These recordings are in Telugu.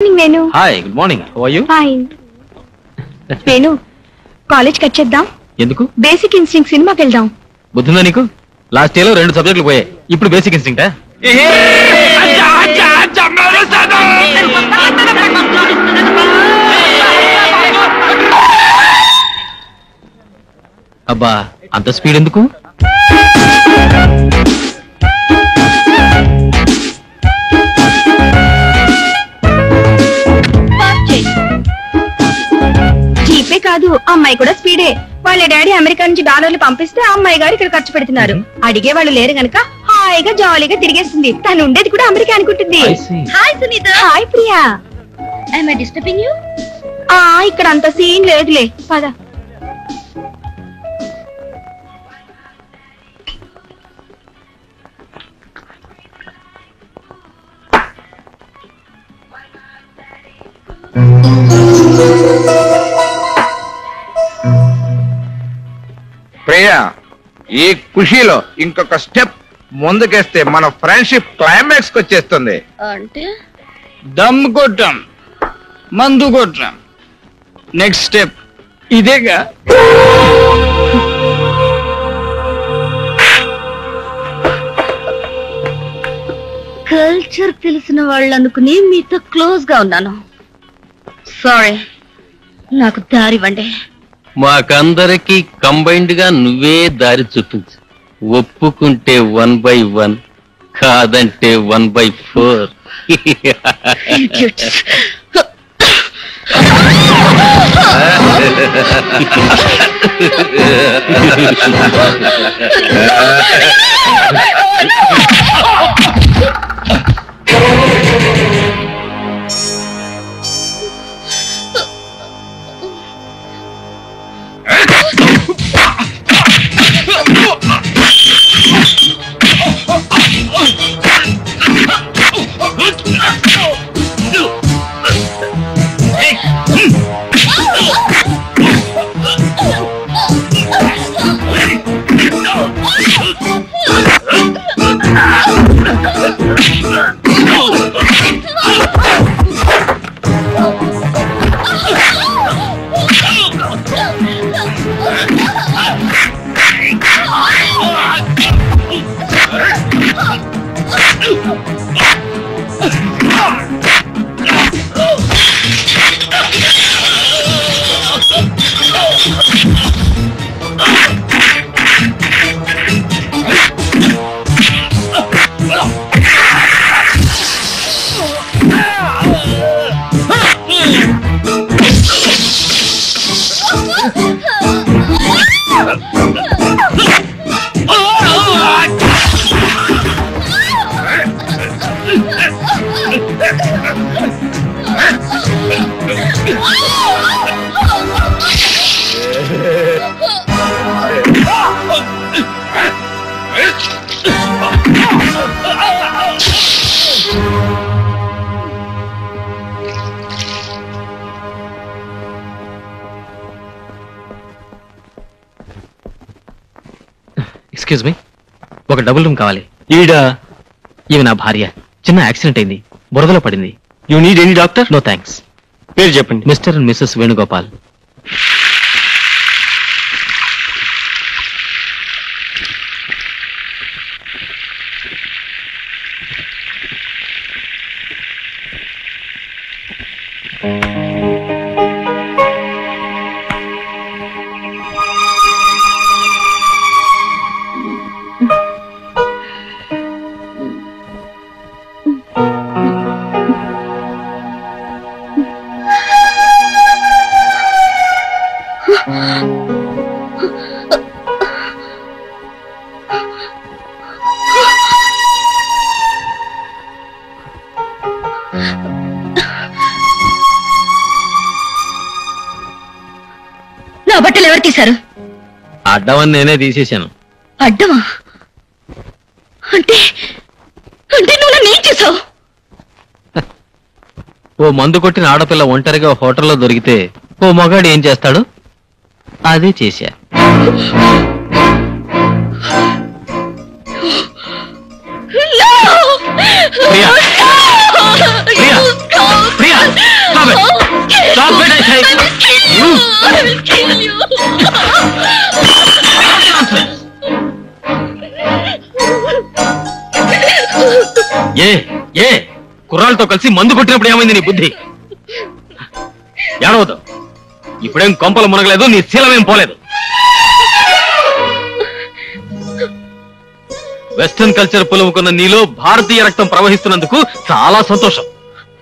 Venu. Hi, good morning. How are you? Fine. Venu, college cut చేద్దాం. ఎందుకు? బేసిక్ ఇన్స్టింక్ట్ సినిమాకి వెళ్దాం. బుద్ధిందా నీకు? లాస్ట్ ఇయర్ లో 2 సబ్జెక్టులు పోయాయి, ఇప్పుడు బేసిక్ ఇన్స్టింక్టా? అబ్బా, అంత స్పీడ్ ఎందుకు? జీపే కాదు, అమ్మాయి కూడా స్పీడే. వాళ్ళ డాడీ అమెరికా నుంచి డాలర్లు పంపిస్తే అమ్మాయి గారు ఇక్కడ ఖర్చు పెడుతున్నారు. అడిగే వాళ్ళు లేరు గనక హాయిగా జాలీగా తిరిగేస్తుంది. తను ఉండేది కూడా అమెరికా అనుకుంటుంది. Hi Sunitha. Hi Priya. I disturbing you? ఇక్కడ అంత సీన్ లేదులే, పద. ప్రియా, ఈ ఖుషీలో ఇంకొక స్టెప్ ముందుకేస్తే మన ఫ్రెండ్షిప్ క్లైమాక్స్ కి వచ్చేస్తుంది. అంటే దమ్ కొట్టాం, మందు కొట్టాం, నెక్స్ట్ స్టెప్ ఇదేగా. కల్చర్ తెలిసిన వాళ్ళు అనుకుని మీతో క్లోజ్ గా ఉన్నాను. సారీ, నాకు దారివ్వండి. మాకందరికి కంబైన్డ్ గా నువ్వే దారి చూపించు. ఒప్పుకుంటే 1/1, కాదంటే 1/4. ఎక్స్క్యూజ్ మీ, ఒక డబుల్ రూమ్ కావాలి. ఈడా ఇవి నా భార్య. చిన్న యాక్సిడెంట్ అయింది, బురదలో పడింది. You need any doctor? No thanks. పేరు చెప్పండి. Mr and Mrs Venugopal. నా బట్టలు ఎవరు తీశారు? అడ్డమని నేనే తీసేశాను. అడ్డమా? అంటే అంటే నువ్వు నన్ను ఏం చేసావు? ఓ మందు కొట్టిన ఆడపిల్ల ఒంటరిగా హోటల్లో దొరికితే ఓ మగాడు ఏం చేస్తాడు? అదే చేశా. ప్రియా, ప్రియా, ప్రియా, ఏ కుర్రాలతో కలిసి మందు కొట్టినప్పుడు ఏమైంది నీ బుద్ధి? ఏడవద్దు, ఇప్పుడేం కొంపలు మునగలేదు, నీ శీలమేం పోలేదు. వెస్టర్న్ కల్చర్ పులుముకున్న నీలో భారతీయ రక్తం ప్రవహిస్తున్నందుకు చాలా సంతోషం.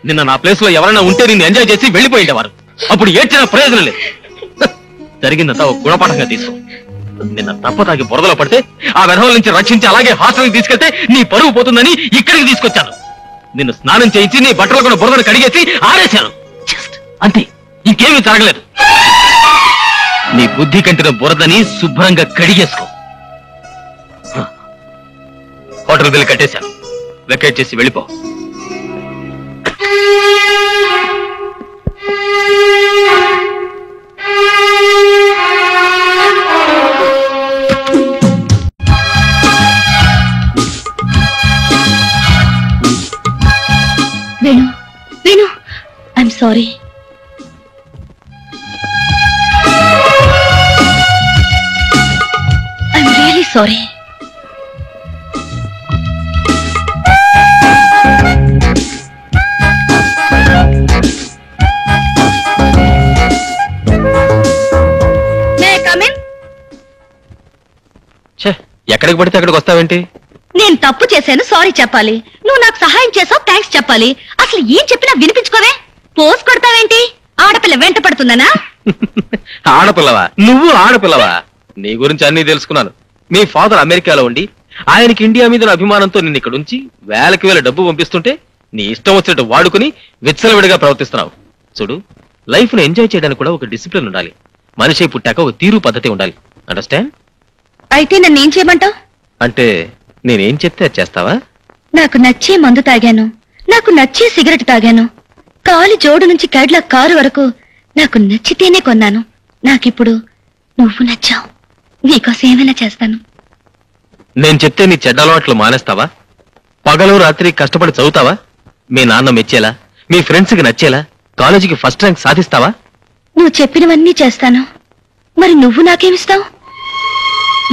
నిన్న నా ప్లేస్ లో ఎవరైనా ఉంటే నిన్ను ఎంజాయ్ చేసి వెళ్ళిపోయేవారు. అప్పుడు ఏడ్చిన ప్రయోజనం లేదు. జరిగిందంతా ఒక గుణపాఠంగా తీసుకో. నిన్న తప్పతాగి బురదలో పడితే ఆ వెధవుల నుంచి రక్షించి అలాగే హాస్టల్కి తీసుకెళ్తే నీ పరువు పోతుందని ఇక్కడికి తీసుకొచ్చాను. నిన్ను స్నానం చేయించి నీ బట్టలు కూడా బురదను కడిగేసి ఆరేశాను. అంతే, ఇంకేమీ జరగలేదు. నీ బుద్ధి కంటిన బురదని శుభ్రంగా కడిగేసుకో. హోటల్ బిల్ కట్టేశాను, వెకేట్ చేసి వెళ్ళిపో. Venu, Venu, I'm sorry. I'm really sorry. ఎక్కడికి పడితే అక్కడికి వస్తావేంటి? నేను తప్పు చేశాను, సారీ చెప్పాలి. నువ్వు నాకు సహాయం చేసావు, థ్యాంక్స్ చెప్పాలి. అసలు ఏం చెప్పినా వినిపించుకోవే, పోస్ కొడతావేంటి? ఆడపిల్ల వెంట పడుతుందనా? ఆడపిల్లవా? నువ్వు ఆడపిల్లవా? నీ గురించి అన్ని తెలుసుకున్నాను. మీ ఫాదర్ అమెరికాలో ఉండి ఆయనకి ఇండియా మీద అభిమానంతో నిన్ను ఇక్కడ ఉంచి వేలకి వేల డబ్బు పంపిస్తుంటే నీ ఇష్టం వచ్చినట్టు వాడుకుని విచ్చలవిడిగా ప్రవర్తిస్తున్నావు. చూడు, లైఫ్ ను ఎంజాయ్ చేయడానికి కూడా ఒక డిసిప్లిన్ ఉండాలి. మనిషి పుట్టాక ఒక తీరు పద్ధతి ఉండాలి. అండర్స్టాండ్? అయితే నన్ను ఏం చేయమంటావు? అంటే నేనేం చెప్తే అది చేస్తావా? నాకు నచ్చే మందు తాగాను, నాకు నచ్చే సిగరెట్ తాగాను, కాలి జోడు నుంచి కడ్ల కారు వరకు నాకు నచ్చితేనే కొన్నాను. నాకిప్పుడు నువ్వు నచ్చావు, నీకోసం ఏమైనా చేస్తాను. నేను చెప్తే నీ చెడ్డ అలవాట్లు మానేస్తావా? పగలు రాత్రి కష్టపడి చదువుతావా? మీ నాన్న మెచ్చేలా, మీ ఫ్రెండ్స్కి నచ్చేలా కాలేజీకి ఫస్ట్ ర్యాంక్ సాధిస్తావా? నువ్వు చెప్పినవన్నీ చేస్తాను. మరి నువ్వు నాకేమిస్తావు?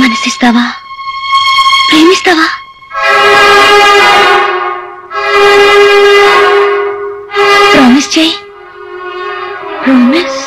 మనసిస్తావా? ప్రేమిస్తావా? ప్రామిస్ చేయి. ప్రామిస్.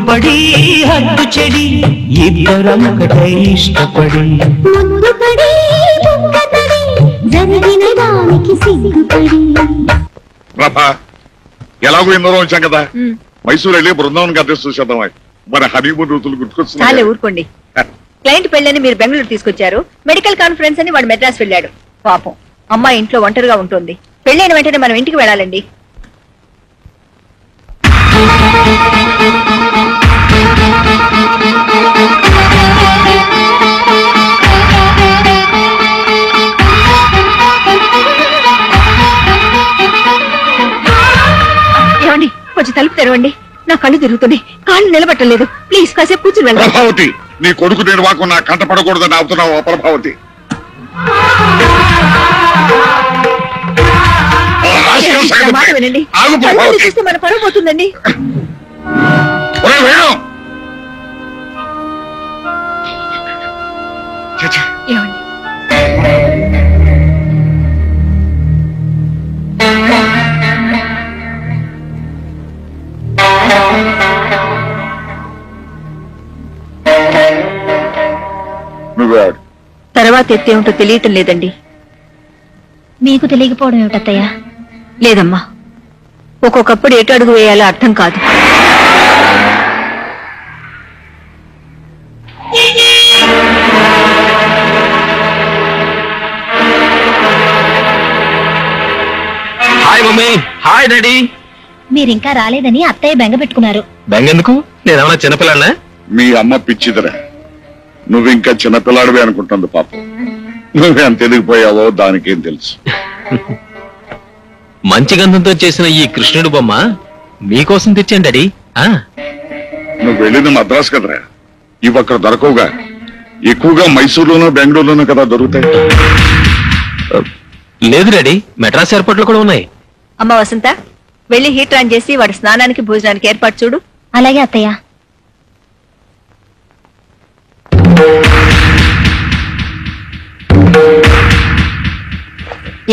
పడి హద్దు చెడి ఇద్దరం ఒకటై ఇష్టపడి ముందుపడి బుగ్గతడి జరిగిన దానికి సిగ్గుపడి. ప్రభా, ఎలాగో ఎన్నో వచ్చాం కదా, మైసూరు వెళ్ళి బృందావన్ గారి చూసేద్దాం. మన హనీమూన్ రోజులు గుర్తుకొస్తున్నాయి. ఊరుకోండి. క్లయింట్ పెళ్ళని మీరు బెంగళూరు తీసుకొచ్చారు, మెడికల్ కాన్ఫరెన్స్ అని వాడు మెడ్రాస్ వెళ్ళాడు. పాపం అమ్మాయి ఇంట్లో ఒంటరిగా ఉంటుంది. పెళ్ళైన వెంటనే మనం ఇంటికి వెళ్ళాలండి. ఏమండి, కొంచెం తలుపు తెరవండి. నా కళ్ళు తిరుగుతున్నాయి, కాళ్ళు నిలబట్టలేదు. ప్లీజ్ కాసేపు కూర్చుని వెళ్ళండి. ప్రభావతి, నీ కొడుకు నిర్వాహకం నా కంట పడకూడదని అవుతున్నావు. ప్రభావతి, మాట వినండి. చూస్తే మన పరువు పోతుందండి. ఏమండి, తర్వాత ఎత్తే ఉంటో తెలియటం లేదండి. మీకు తెలియకపోవడం ఏమిటత్తయ్యా? లేదమ్మా, ఒక్కొక్కప్పుడు ఎటు అడుగు వేయాలో అర్థం కాదు. మమ్మీ. Hi daddy. మీరింకా రాలేదని అత్తయ్య బెంగ పెట్టుకున్నారు. బెంగెందుకు? నేనేమన్నా చిన్నపిల్లనా? మీ అమ్మ పిచ్చిదిరా, నువ్వు ఇంకా చిన్నపిల్లాడివే అనుకుంటుంది పాపం. నువ్వెంత ఎదిగిపోయావో దానికేం తెలుసు. మంచి గంధంతో చేసిన ఈ కృష్ణుడు బొమ్మ మీకోసం తెచ్చాను డాడీ. నువ్వు వెళ్ళింది మద్రాసు కదరా, ఇవి అక్కడ దొరకవుగా. ఎక్కువగా మైసూరులోనూ బెంగళూరులోనూ కదా దొరుకుతాయి. లేదు డాడీ, మెడ్రాస్ ఎయిర్పోర్ట్ లో కూడా ఉన్నాయి. అమ్మ వసంత, వెళ్ళి హీటర్ ఆన్ చేసి వాడి స్నానానికి భోజనానికి ఏర్పాటు చూడు. అలాగే అత్తయ్య.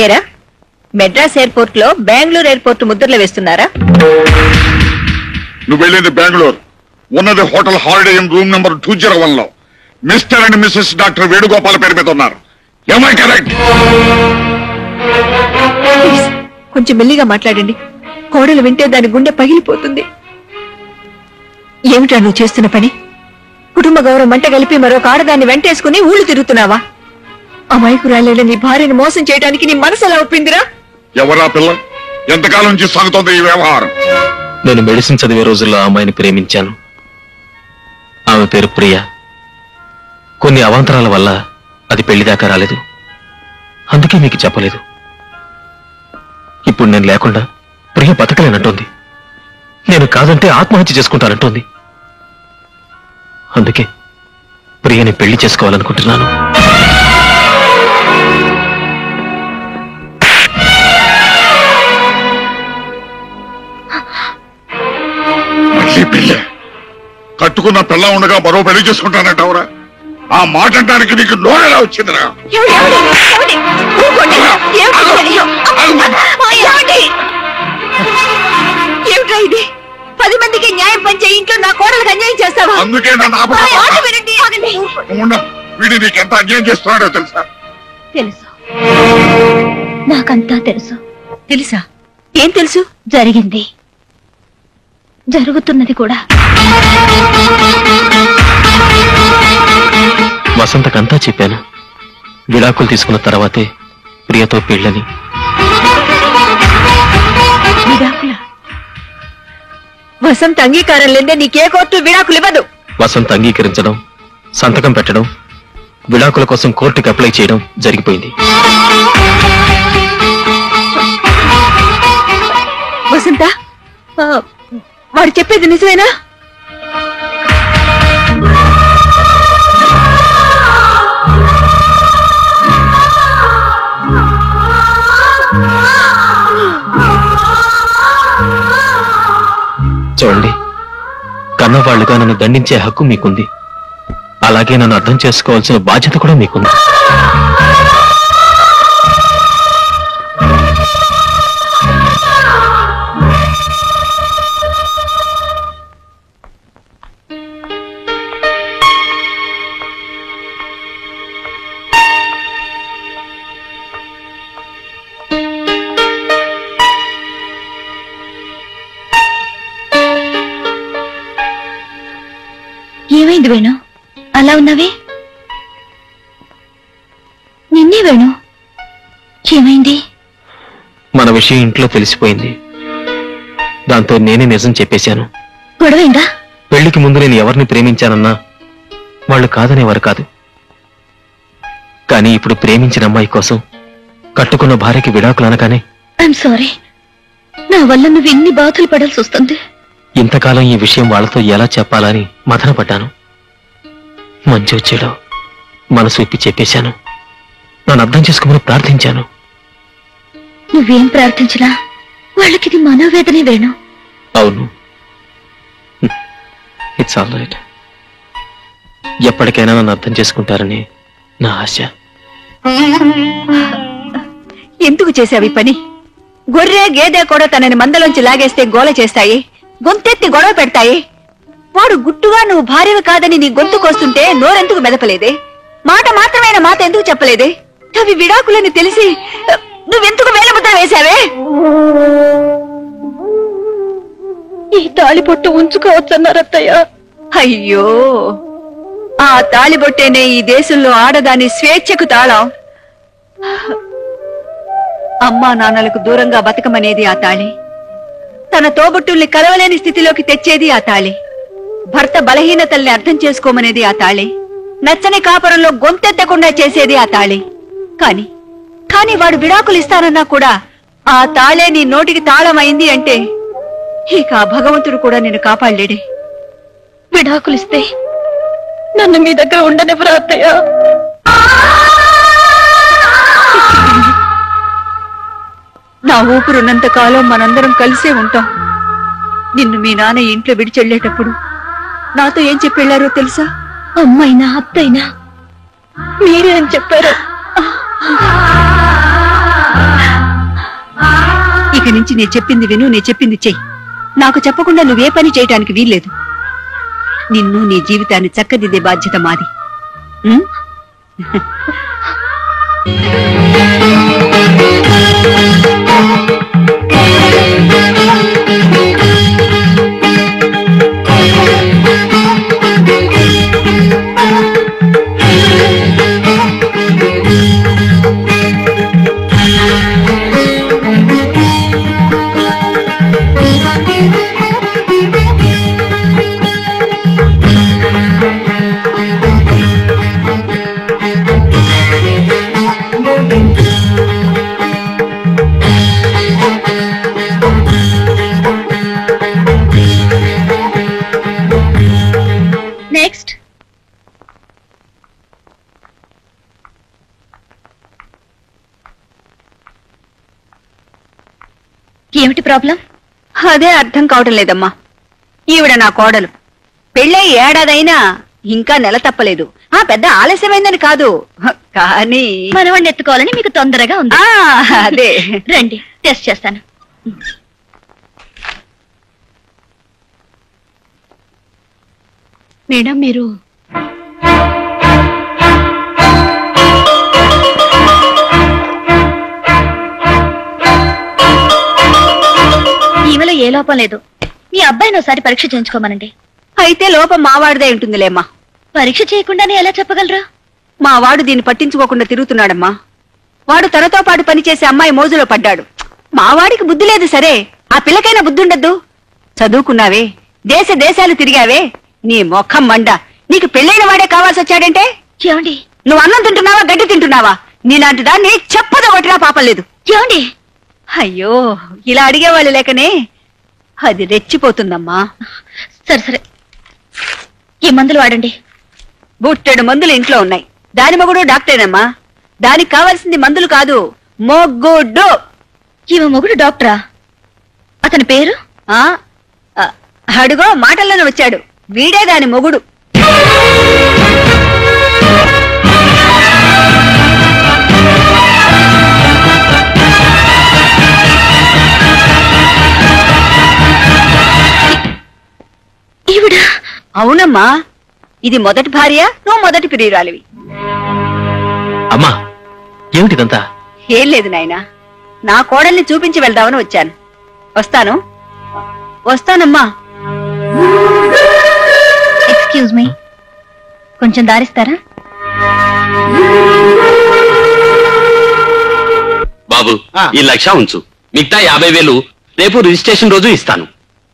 ఏరా, మెడ్రాస్ ఎయిర్పోర్ట్ లో బెంగళూరు ఎయిర్పోర్ట్ ముద్రలు వేస్తున్నారా? నువ్వు వెళ్ళింది బెంగళూరు, ఉన్నది hotel Holiday Inn room number 201 లో. Mr and Mrs doctor Venugopal పేరు మీద ఉన్నారు. ఏమై కరెక్ట్? కొంచెం మెల్లిగా మాట్లాడండి, కోడలు వింటే దాని గుండె పగిలిపోతుంది. ఏమిటా నువ్వు చేస్తున్న పని? కుటుంబ గౌరవం మంట కలిపి మరొక ఆడదాన్ని వెంటేసుకుని ఊళ్ళు తిరుగుతున్నావా? అమాయకురాలైన నీ భార్యను మోసం చేయడానికి నీ మనసు ఎలా ఒప్పిందిరా? ఎవరా పిల్ల? ఎంతకాలం నుంచి సాగుతోంది ఈ వ్యవహారం? నేను మెడిసిన్ చదివే రోజుల్లో ఆ అమ్మాయిని ప్రేమించాను. ఆమె పేరు ప్రియ. కొన్ని అవాంతరాల వల్ల అది పెళ్లి దాకా రాలేదు. అందుకే మీకు చెప్పలేదు. ఇప్పుడు నేను లేకుండా ప్రియ బతకలేనంటోంది. నేను కాదంటే ఆత్మహత్య చేసుకుంటానంటోంది. అందుకే ప్రియని పెళ్లి చేసుకోవాలనుకుంటున్నాను. పెళ్ళి కట్టుకున్న పిల్ల ఉండగా మరో పెళ్లి చేసుకుంటానంటావురా? ఆ మాట అంటానికి నీకు నోరెలా వచ్చిందిరా? ఏమిట్రా ఇది? 10 మందికి న్యాయం పంచే ఇంట్లో నా కోడలకు అన్యాయం చేస్తావా? అందుకే నన్ను వీడి నీకెంత అన్యాయం చేస్తున్నాడో తెలుసా? తెలుసు, నాకంతా తెలుసు. తెలుసా? ఏం తెలుసు? జరిగింది, జరుగుతున్నది కూడా. వసంతకంతా చెప్పాను. విడాకులు తీసుకున్న తర్వాతే ప్రియతో పెళ్ళని. విడాకుల? వసంత అంగీకారం లేదే నీకే కోర్టు విడాకులు ఇవ్వదు. వసంత అంగీకరించడం, సంతకం పెట్టడం, విడాకుల కోసం కోర్టుకి అప్లై చేయడం జరిగిపోయింది. వసంత, వాడు చెప్పేది నిజమేనా? చూడండి, కన్నవాళ్లుగా నన్ను దండించే హక్కు మీకుంది. అలాగే నన్ను అర్థం చేసుకోవాల్సిన బాధ్యత కూడా మీకుంది. ఏమైంది వేణు, అలా ఉన్నావే? నిన్నే వేణు, ఏమైంది? మన విషయం ఇంట్లో తెలిసిపోయింది. దాంతో నేనే నిజం చెప్పేశాను. గొడవైందా? పెళ్లికి ముందు నేను ఎవరిని ప్రేమించానన్నా వాళ్ళు కాదనేవారు కాదు. కానీ ఇప్పుడు ప్రేమించిన అమ్మాయి కోసం కట్టుకున్న భార్యకి విడాకులు అనగానే ఐఎమ్ సారీ, నా వల్ల నువ్వు ఎన్ని బాధలు పడాల్సి వస్తుంది. ఇంతకాలం ఈ విషయం వాళ్ళతో ఎలా చెప్పాలని మదనపడ్డాను. మంచి చెడు మనసు విప్పి చెప్పేశాను. నన్ను అర్థం చేసుకోమని ప్రార్థించాను. నువ్వేం ప్రార్థించినా వాళ్ళకిది మనోవేదనే వేణు. అవును, ఇట్స్ ఆల్ రైట్. ఎప్పటికైనా నన్ను అర్థం చేసుకుంటారని నా ఆశ. ఎందుకు చేసావి పని? గొర్రె గేదె కూడా తనని మందలోంచి లాగేస్తే గోల చేస్తాయి, గొంతెత్తి గొడవ పెడతాయి. వాడు గుట్టుగా నువ్వు భార్యవి కాదని నీ గొంతు కోస్తుంటే నోరెందుకు మెదపలేదే? మాట మాత్రమైన మాట ఎందుకు చెప్పలేదే? అవి విడాకులని తెలిసి నువ్వెందుకు వేలముద్ర వేశావే? ఈ తాళిబొట్టు ఉంచుకోవచ్చన్నారత్తయ్య. అయ్యో, ఆ తాళిబొట్టేనే ఈ దేశంలో ఆడదాని స్వేచ్ఛకు తాళం. అమ్మా నాన్నలకు దూరంగా బతకమనేది ఆ తాళి, తన తోబుట్టుల్ని కలవలేని స్థితిలోకి తెచ్చేది ఆ తాళి, భర్త బలహీనతల్ని అర్థం చేసుకోమనేది ఆ తాళి, నచ్చని కాపురంలో గొంతెత్తకుండా చేసేది ఆ తాళి. కానీ వాడు విడాకులు ఇస్తానన్నా కూడా ఆ తాళే నీ నోటికి తాళమైంది అంటే ఇక ఆ భగవంతుడు కూడా నిన్ను కాపాడలేడే. విడాకులిస్తే నన్ను మీ దగ్గర ఉండనివ్వరా అత్తయ్య? నా ఊపిరున్నంత కాలం మనందరం కలిసే ఉంటాం. నిన్ను మీ నాన్న ఇంట్లో విడిచెళ్లేటప్పుడు నాతో ఏం చెప్పెళ్లారో తెలుసా? అమ్మైనా అత్తైనా మీరే అని చెప్పారు. ఇక నుంచి నేను చెప్పింది విను, నేను చెప్పింది చెయ్యి. నాకు చెప్పకుండా నువ్వే పని చేయటానికి వీల్లేదు. నిన్ను నీ జీవితాన్ని చక్కదిద్దే బాధ్యత మాది. ఉం? నెక్స్ట్. ఏమిటి ప్రాబ్లం? అదే అర్థం కావటం లేదమ్మా. ఈవిడ నా కోడలు, పెళ్ళై ఏడాదైనా ఇంకా నెల తప్పలేదు. పెద్ద ఆలస్యమైందని కాదు, కానీ మనవాణ్ణి ఎత్తుకోవాలని మీకు తొందరగా ఉంది. అదే. రండి, టెస్ట్ చేస్తాను. మేడం, మీరు ఈమెలో ఏ లోపం లేదు. మీ అబ్బాయిని ఒకసారి పరీక్ష చేయించుకోమనండి. అయితే లోపం మావాడిదే ఉంటుందిలేమ్మా. పరీక్ష చేయకుండానే ఎలా చెప్పగలరా? మా వాడు దీన్ని పట్టించుకోకుండా తిరుగుతున్నాడమ్మా. వాడు తనతో పాటు పనిచేసే అమ్మాయి మోజులో పడ్డాడు. మావాడికి బుద్ధి లేదు సరే, ఆ పిల్లకైనా బుద్ధి ఉండద్దు. చదువుకున్నావే, దేశాలు తిరిగావే, నీ మొఖం మండ. నీకు పెళ్ళైన వాడే కావాల్సి వచ్చాడంటే ఏమండి, నువ్వు అన్నం తింటున్నావా గడ్డి తింటున్నావా? నీలాంటి దాన్ని చెప్పదు ఒకటినా పాపం లేదు. ఏమండి? అయ్యో, ఇలా అడిగేవాళ్ళు లేకనే అది రెచ్చిపోతుందమ్మా. సరే, ఈ మందులు వాడండి. బుట్టెడు మందులు ఇంట్లో ఉన్నాయి. దాని మొగుడు డాక్టరేనమ్మా. దానికి కావాల్సింది మందులు కాదు, మొగ్గుడు. ఈమె మొగుడు డాక్టరా? అతని పేరు? అడుగో మాటల్లోనే వచ్చాడు. వీడే దాని మొగుడు. ఈవిడ? అవునమ్మా, ఇది మొదటి భార్య, నువ్వు మొదటి ప్రియురాలివి. అమ్మా, ఏమిటిదంతా? ఏం లేదు నాయనా, నా కోడల్ని చూపించి వెళ్దామని వచ్చాను. వస్తానమ్మా. ఎక్స్క్యూజ్ మీ, కొంచెం దారిస్తారా? బాబు, ఈ 1,00,000 ఉంచు. మిగతా 50,000 రేపు రిజిస్ట్రేషన్ రోజు ఇస్తాను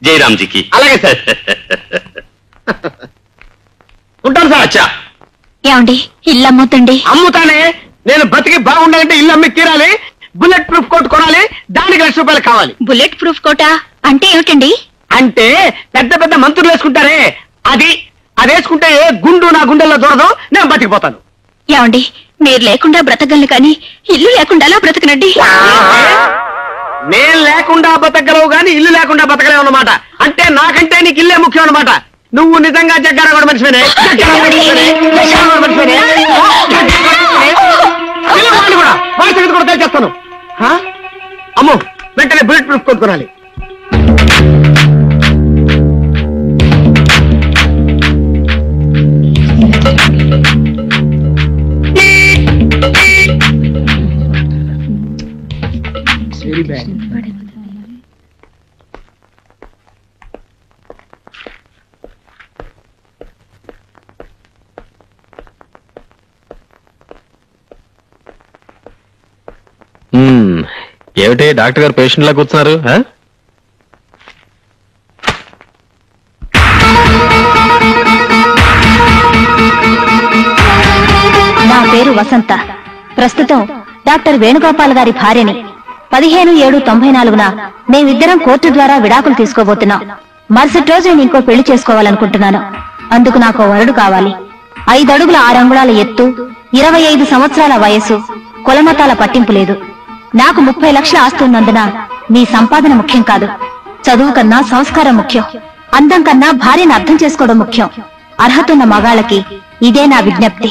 జయరామ్జీకి. అలాగే సార్. ఉంటాను సార్. అచ్చా, ఏమండి, ఇల్లు అమ్ముతండి. అమ్ముతానే. నేను బతికి బాగుండాలంటే ఇల్లు అమ్మి తీరాలి. బుల్లెట్ ప్రూఫ్ కోట్ కొనాలి. దానికి ₹1,00,000 కావాలి. బుల్లెట్ ప్రూఫ్ కోటా అంటే ఏమిటండి? అంటే పెద్ద పెద్ద మంత్రులు వేసుకుంటారే, అది వేసుకుంటే ఏ గుండు నా గుండెల్లో దూరదు, నేను బతికిపోతాను. ఏమండి, మీరు లేకుండా బ్రతకగలను కానీ ఇల్లు లేకుండా అలా బ్రతకనండి. నేను లేకుండా బతకగలవు గాని ఇల్లు లేకుండా బతకలేవు అన్నమాట. అంటే నాకంటే నీకు ఇల్లే ముఖ్యం అన్నమాట. నువ్వు నిజంగా జగ్గారాగడ మనిషినే. వాడి సంగతి కూడా తెలిచేస్తాను. అమ్మో, వెంటనే బుల్లెట్ ప్రూఫ్ కొనుక్కోనాలి. ఏమిటి డాక్టర్ గారు పేషెంట్ లా కూర్చున్నారు? నా పేరు వసంత. ప్రస్తుతం డాక్టర్ వేణుగోపాల్ గారి భార్యని. 15/7/94న మేమిద్దరం కోర్టు ద్వారా విడాకులు తీసుకోబోతున్నాం. మరుసటి రోజు నేను ఇంకో పెళ్లి చేసుకోవాలనుకుంటున్నాను. అందుకు నాకు వరుడు కావాలి. 5 అడుగుల 6 అంగుళాల ఎత్తు, 25 సంవత్సరాల వయసు, కులమతాల పట్టింపు లేదు. నాకు 30 లక్షల ఆస్తి ఉన్నందున మీ సంపాదన ముఖ్యం కాదు. చదువు కన్నా సంస్కారం ముఖ్యం. అందం కన్నా భార్యను అర్థం చేసుకోవడం ముఖ్యం. అర్హతున్న మగాళ్ళకి ఇదే నా విజ్ఞప్తి.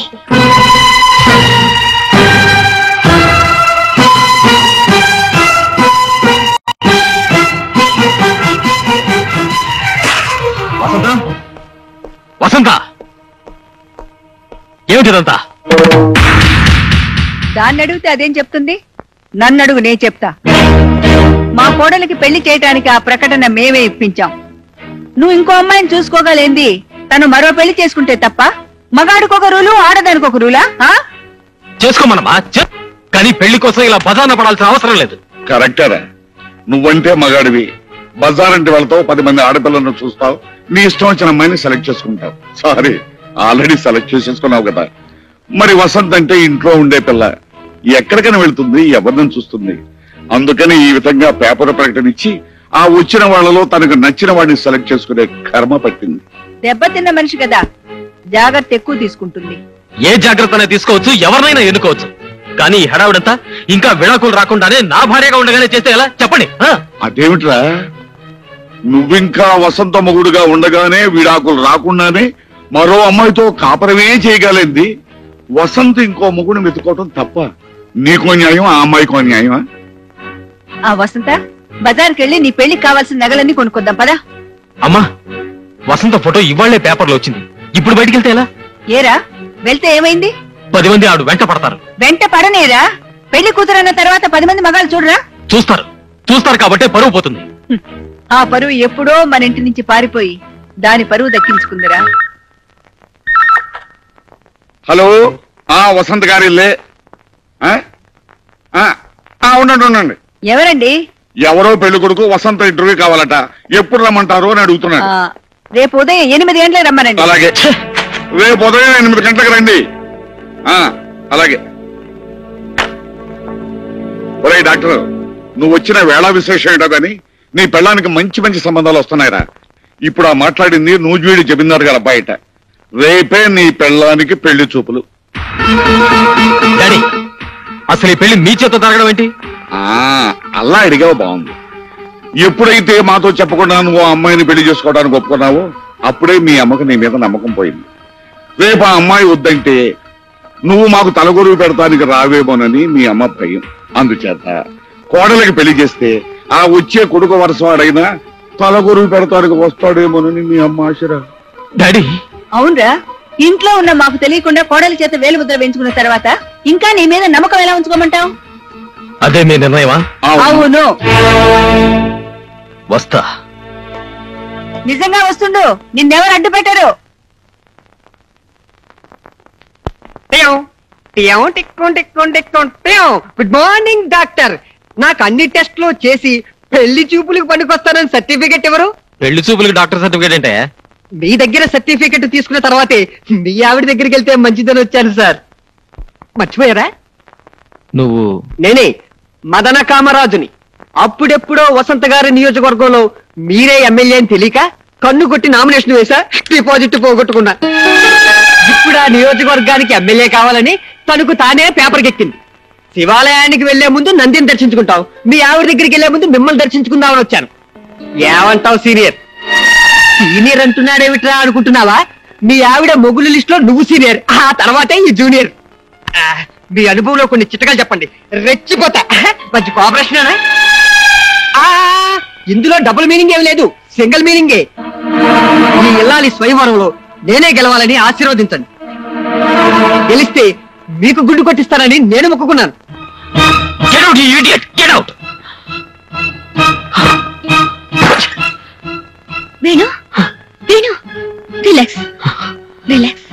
వసంత, ఏమిటిదంతా? దాన్ని అడిగితే అదేం చెప్తుంది? నన్ను అడుగు, నేను చెప్తా. మా కోడలికి పెళ్లి చేయటానికి ఆ ప్రకటన మేమే ఇప్పించాం. నువ్వు ఇంకో అమ్మాయిని చూసుకోగలేంది? తను మరో పెళ్లి చేసుకుంటే తప్ప? మగాడికొక రూలు, ఆడదానికొక రూలా? చేసుకోమనమా, కానీ పెళ్లి కోసం ఇలా బజార్న పడాల్సిన అవసరం లేదు. కరెక్టరా? నువ్వంటే మగాడివి, బజారంటి వాళ్ళతో 10 మంది ఆడపిల్లలను చూస్తావు, నీ ఇష్టం వచ్చిన అమ్మాయిని సెలెక్ట్ చేసుకుంటావు. సారీ, ఆల్రెడీ సెలెక్ట్ చేసేసుకున్నావు కదా. మరి వసంత్ అంటే ఇంట్లో ఉండే పిల్ల, ఎక్కడికైనా వెళ్తుంది, ఎవరిని చూస్తుంది. అందుకని ఈ విధంగా పేపర్ ప్రకటన ఇచ్చి ఆ వచ్చిన వాళ్ళలో తనకు నచ్చిన వాడిని సెలెక్ట్ చేసుకునే కర్మ పట్టింది. దెబ్బతిన్న మనిషి కదా, జాగ్రత్త ఎక్కువ తీసుకుంటుంది. ఏ జాగ్రత్తనే తీసుకోవచ్చు, ఎవరినైనా ఎన్నుకోవచ్చు. కానీ ఈ హడావిడంతా ఇంకా విడాకులు రాకుండానే నా భార్యగా ఉండగానే చేస్తే ఎలా చెప్పండి? అదేమిట్రా, నువ్వింకా వసంత మొగుడుగా ఉండగానే విడాకులు రాకుండానే మరో అమ్మాయితో కాపరమే చేయగలింది. వసంత్ ఇంకో మొగుడిని వెతుకోవటం తప్ప? నీకో న్యాయం, ఆ అమ్మాయికో న్యాయమా? ఆ వసంత, బజార్కి వెళ్ళి నీ పెళ్లికి కావాల్సిన నగలన్నీ కొనుక్కొద్దాం పదా. అమ్మా, వసంత ఫోటో ఇవాళ్లే పేపర్లో వచ్చింది. ఇప్పుడు బయటికి వెళ్తే ఎలా? ఏరా, వెళ్తే ఏమైంది? 10 మంది ఆడు వెంట పడతారు. వెంట పడనేరా? పెళ్లి కూతురన్న తర్వాత 10 మంది మగాళ్ళు చూడరా? చూస్తారు కాబట్టే పరువు పోతుంది. ఆ పరువు ఎప్పుడో మన ఇంటి నుంచి పారిపోయి దాని పరువు దక్కించుకుందిరా. హలో, వసంత్ గారిల్లే? ఉండండి. ఎవరండి? ఎవరో పెళ్లి కొడుకు వసంత ఇంటర్వ్యూ కావాలట. ఎప్పుడు రమ్మంటారు అని అడుగుతున్నాడు. రేపు ఉదయం 8 గంటలకు రమ్మనండి. అలాగే, రేపు ఉదయం 8 గంటలకు రండి. అలాగే. ఒరే డాక్టర్, నువ్వు వచ్చిన వేళ విశేషం ఏంటో గాని నీ పెళ్ళానికి మంచి మంచి సంబంధాలు వస్తున్నాయిరా. ఇప్పుడు ఆ మాట్లాడింది నూజివీడి జమీందారు గారు అబ్బాయిట. రేపే నీ పెళ్ళానికి పెళ్లి చూపులు. అసలు ఈ పెళ్లి మీ చేత జరగడం ఏంటి? అలా అడిగావు, బాగుంది. ఎప్పుడైతే మాతో చెప్పకుండా నువ్వు ఆ అమ్మాయిని పెళ్లి చేసుకోవడానికి ఒప్పుకున్నావో అప్పుడే మీ అమ్మకు నీ మీద నమ్మకం పోయింది. రేపు ఆ అమ్మాయి వద్దంటే నువ్వు మాకు తలగొరువు పెడతానికి రావేమోనని మీ అమ్మ భయం. అందుచేత కోడలికి పెళ్లి చేస్తే ఆ వచ్చే కొడుకు వరసవాడైనా తలగొరువు పెడతానికి వస్తాడేమోనని మీ అమ్మ ఆశరా. డాడీ, అవునరా, ఇంట్లో ఉన్న మాకు తెలియకుండా కోడలి చేత వేలు ముద్ర వేయించుకున్న తర్వాత ఇంకా నీ మీద నమ్మకం ఎలా ఉంచుకోమంటావు? అదే మీ నిర్ణయమా? అవును. వస్తా. నిజంగా వస్తుండు. నిన్నెవరు అడ్డు పెట్టారు? Good morning doctor. నాకు అన్ని టెస్ట్లు చేసి పెళ్లి చూపులకు పనికొస్తానని సర్టిఫికెట్ ఎవరు? పెళ్లి చూపులకు డాక్టర్ సర్టిఫికేట్ అంటే? మీ దగ్గర సర్టిఫికెట్ తీసుకున్న తర్వాతే మీ ఆవిడ దగ్గరికి వెళ్తే మంచిదని వచ్చాను సార్. మర్చిపోయారా? నువ్వు? నేనే మదన కామరాజుని. అప్పుడెప్పుడో వసంత గారి నియోజకవర్గంలో మీరే ఎమ్మెల్యే అని తెలియక కన్ను కొట్టి నామినేషన్ వేసా, డిపాజిట్ పోగొట్టుకున్నా. ఇప్పుడు ఆ నియోజకవర్గానికి ఎమ్మెల్యే కావాలని తనకు తానే పేపర్కి ఎక్కింది. శివాలయానికి వెళ్లే ముందు నందిని దర్శించుకుంటావు, మీ ఆవిడ దగ్గరికి వెళ్లే ముందు మిమ్మల్ని దర్శించుకుందామని వచ్చాను. ఏమంటావు సీనియర్? సీనియర్ అంటున్నాడేమిట్రా అనుకుంటున్నావా? మీ ఆవిడ మొగుల లిస్ట్ లో నువ్వు సీనియర్, ఆ తర్వాతే ఈ జూనియర్. మీ అనుభవంలో కొన్ని చిట్టకాలు చెప్పండి, రెచ్చిపోతా. మంచి కోఆపరేషన్. ఇందులో డబుల్ మీనింగ్ ఏమి లేదు, సింగిల్ మీనింగే. ఈ ఇల్లాలి స్వయంవరంలో నేనే గెలవాలని ఆశీర్వదించండి. గెలిస్తే మీకు గుండు కొట్టిస్తానని నేను మొక్కుకున్నాను. Venu, Venu, relax, relax.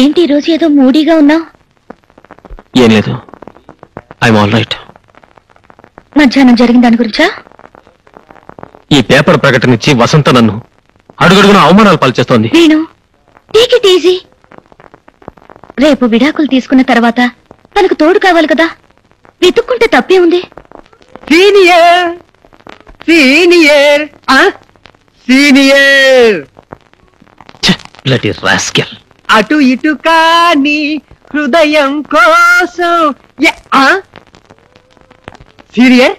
ఏంటి రోజు ఈరోజు ఏదో మూడీగా ఉన్నావు. ఏం లేదు, ఐఎమ్ ఆల్ రైట్. మధ్యాహ్నం జరిగిన దాని గురించా? ఈ పేపర్ ప్రకటన ఇచ్చి వసంత నన్ను అడుగడుగున అవమానాలు పాల్చేస్తోంది. నేను టేక్ ఇట్ ఈజీ. రేపు విడాకులు తీసుకున్న తర్వాత తనకు తోడు కావాలి కదా, వెతుక్కుంటే తప్పే ఉంది. Senior senior senior bloody rascal. అటు ఇటు కాని హృదయం కోసం. సీనియర్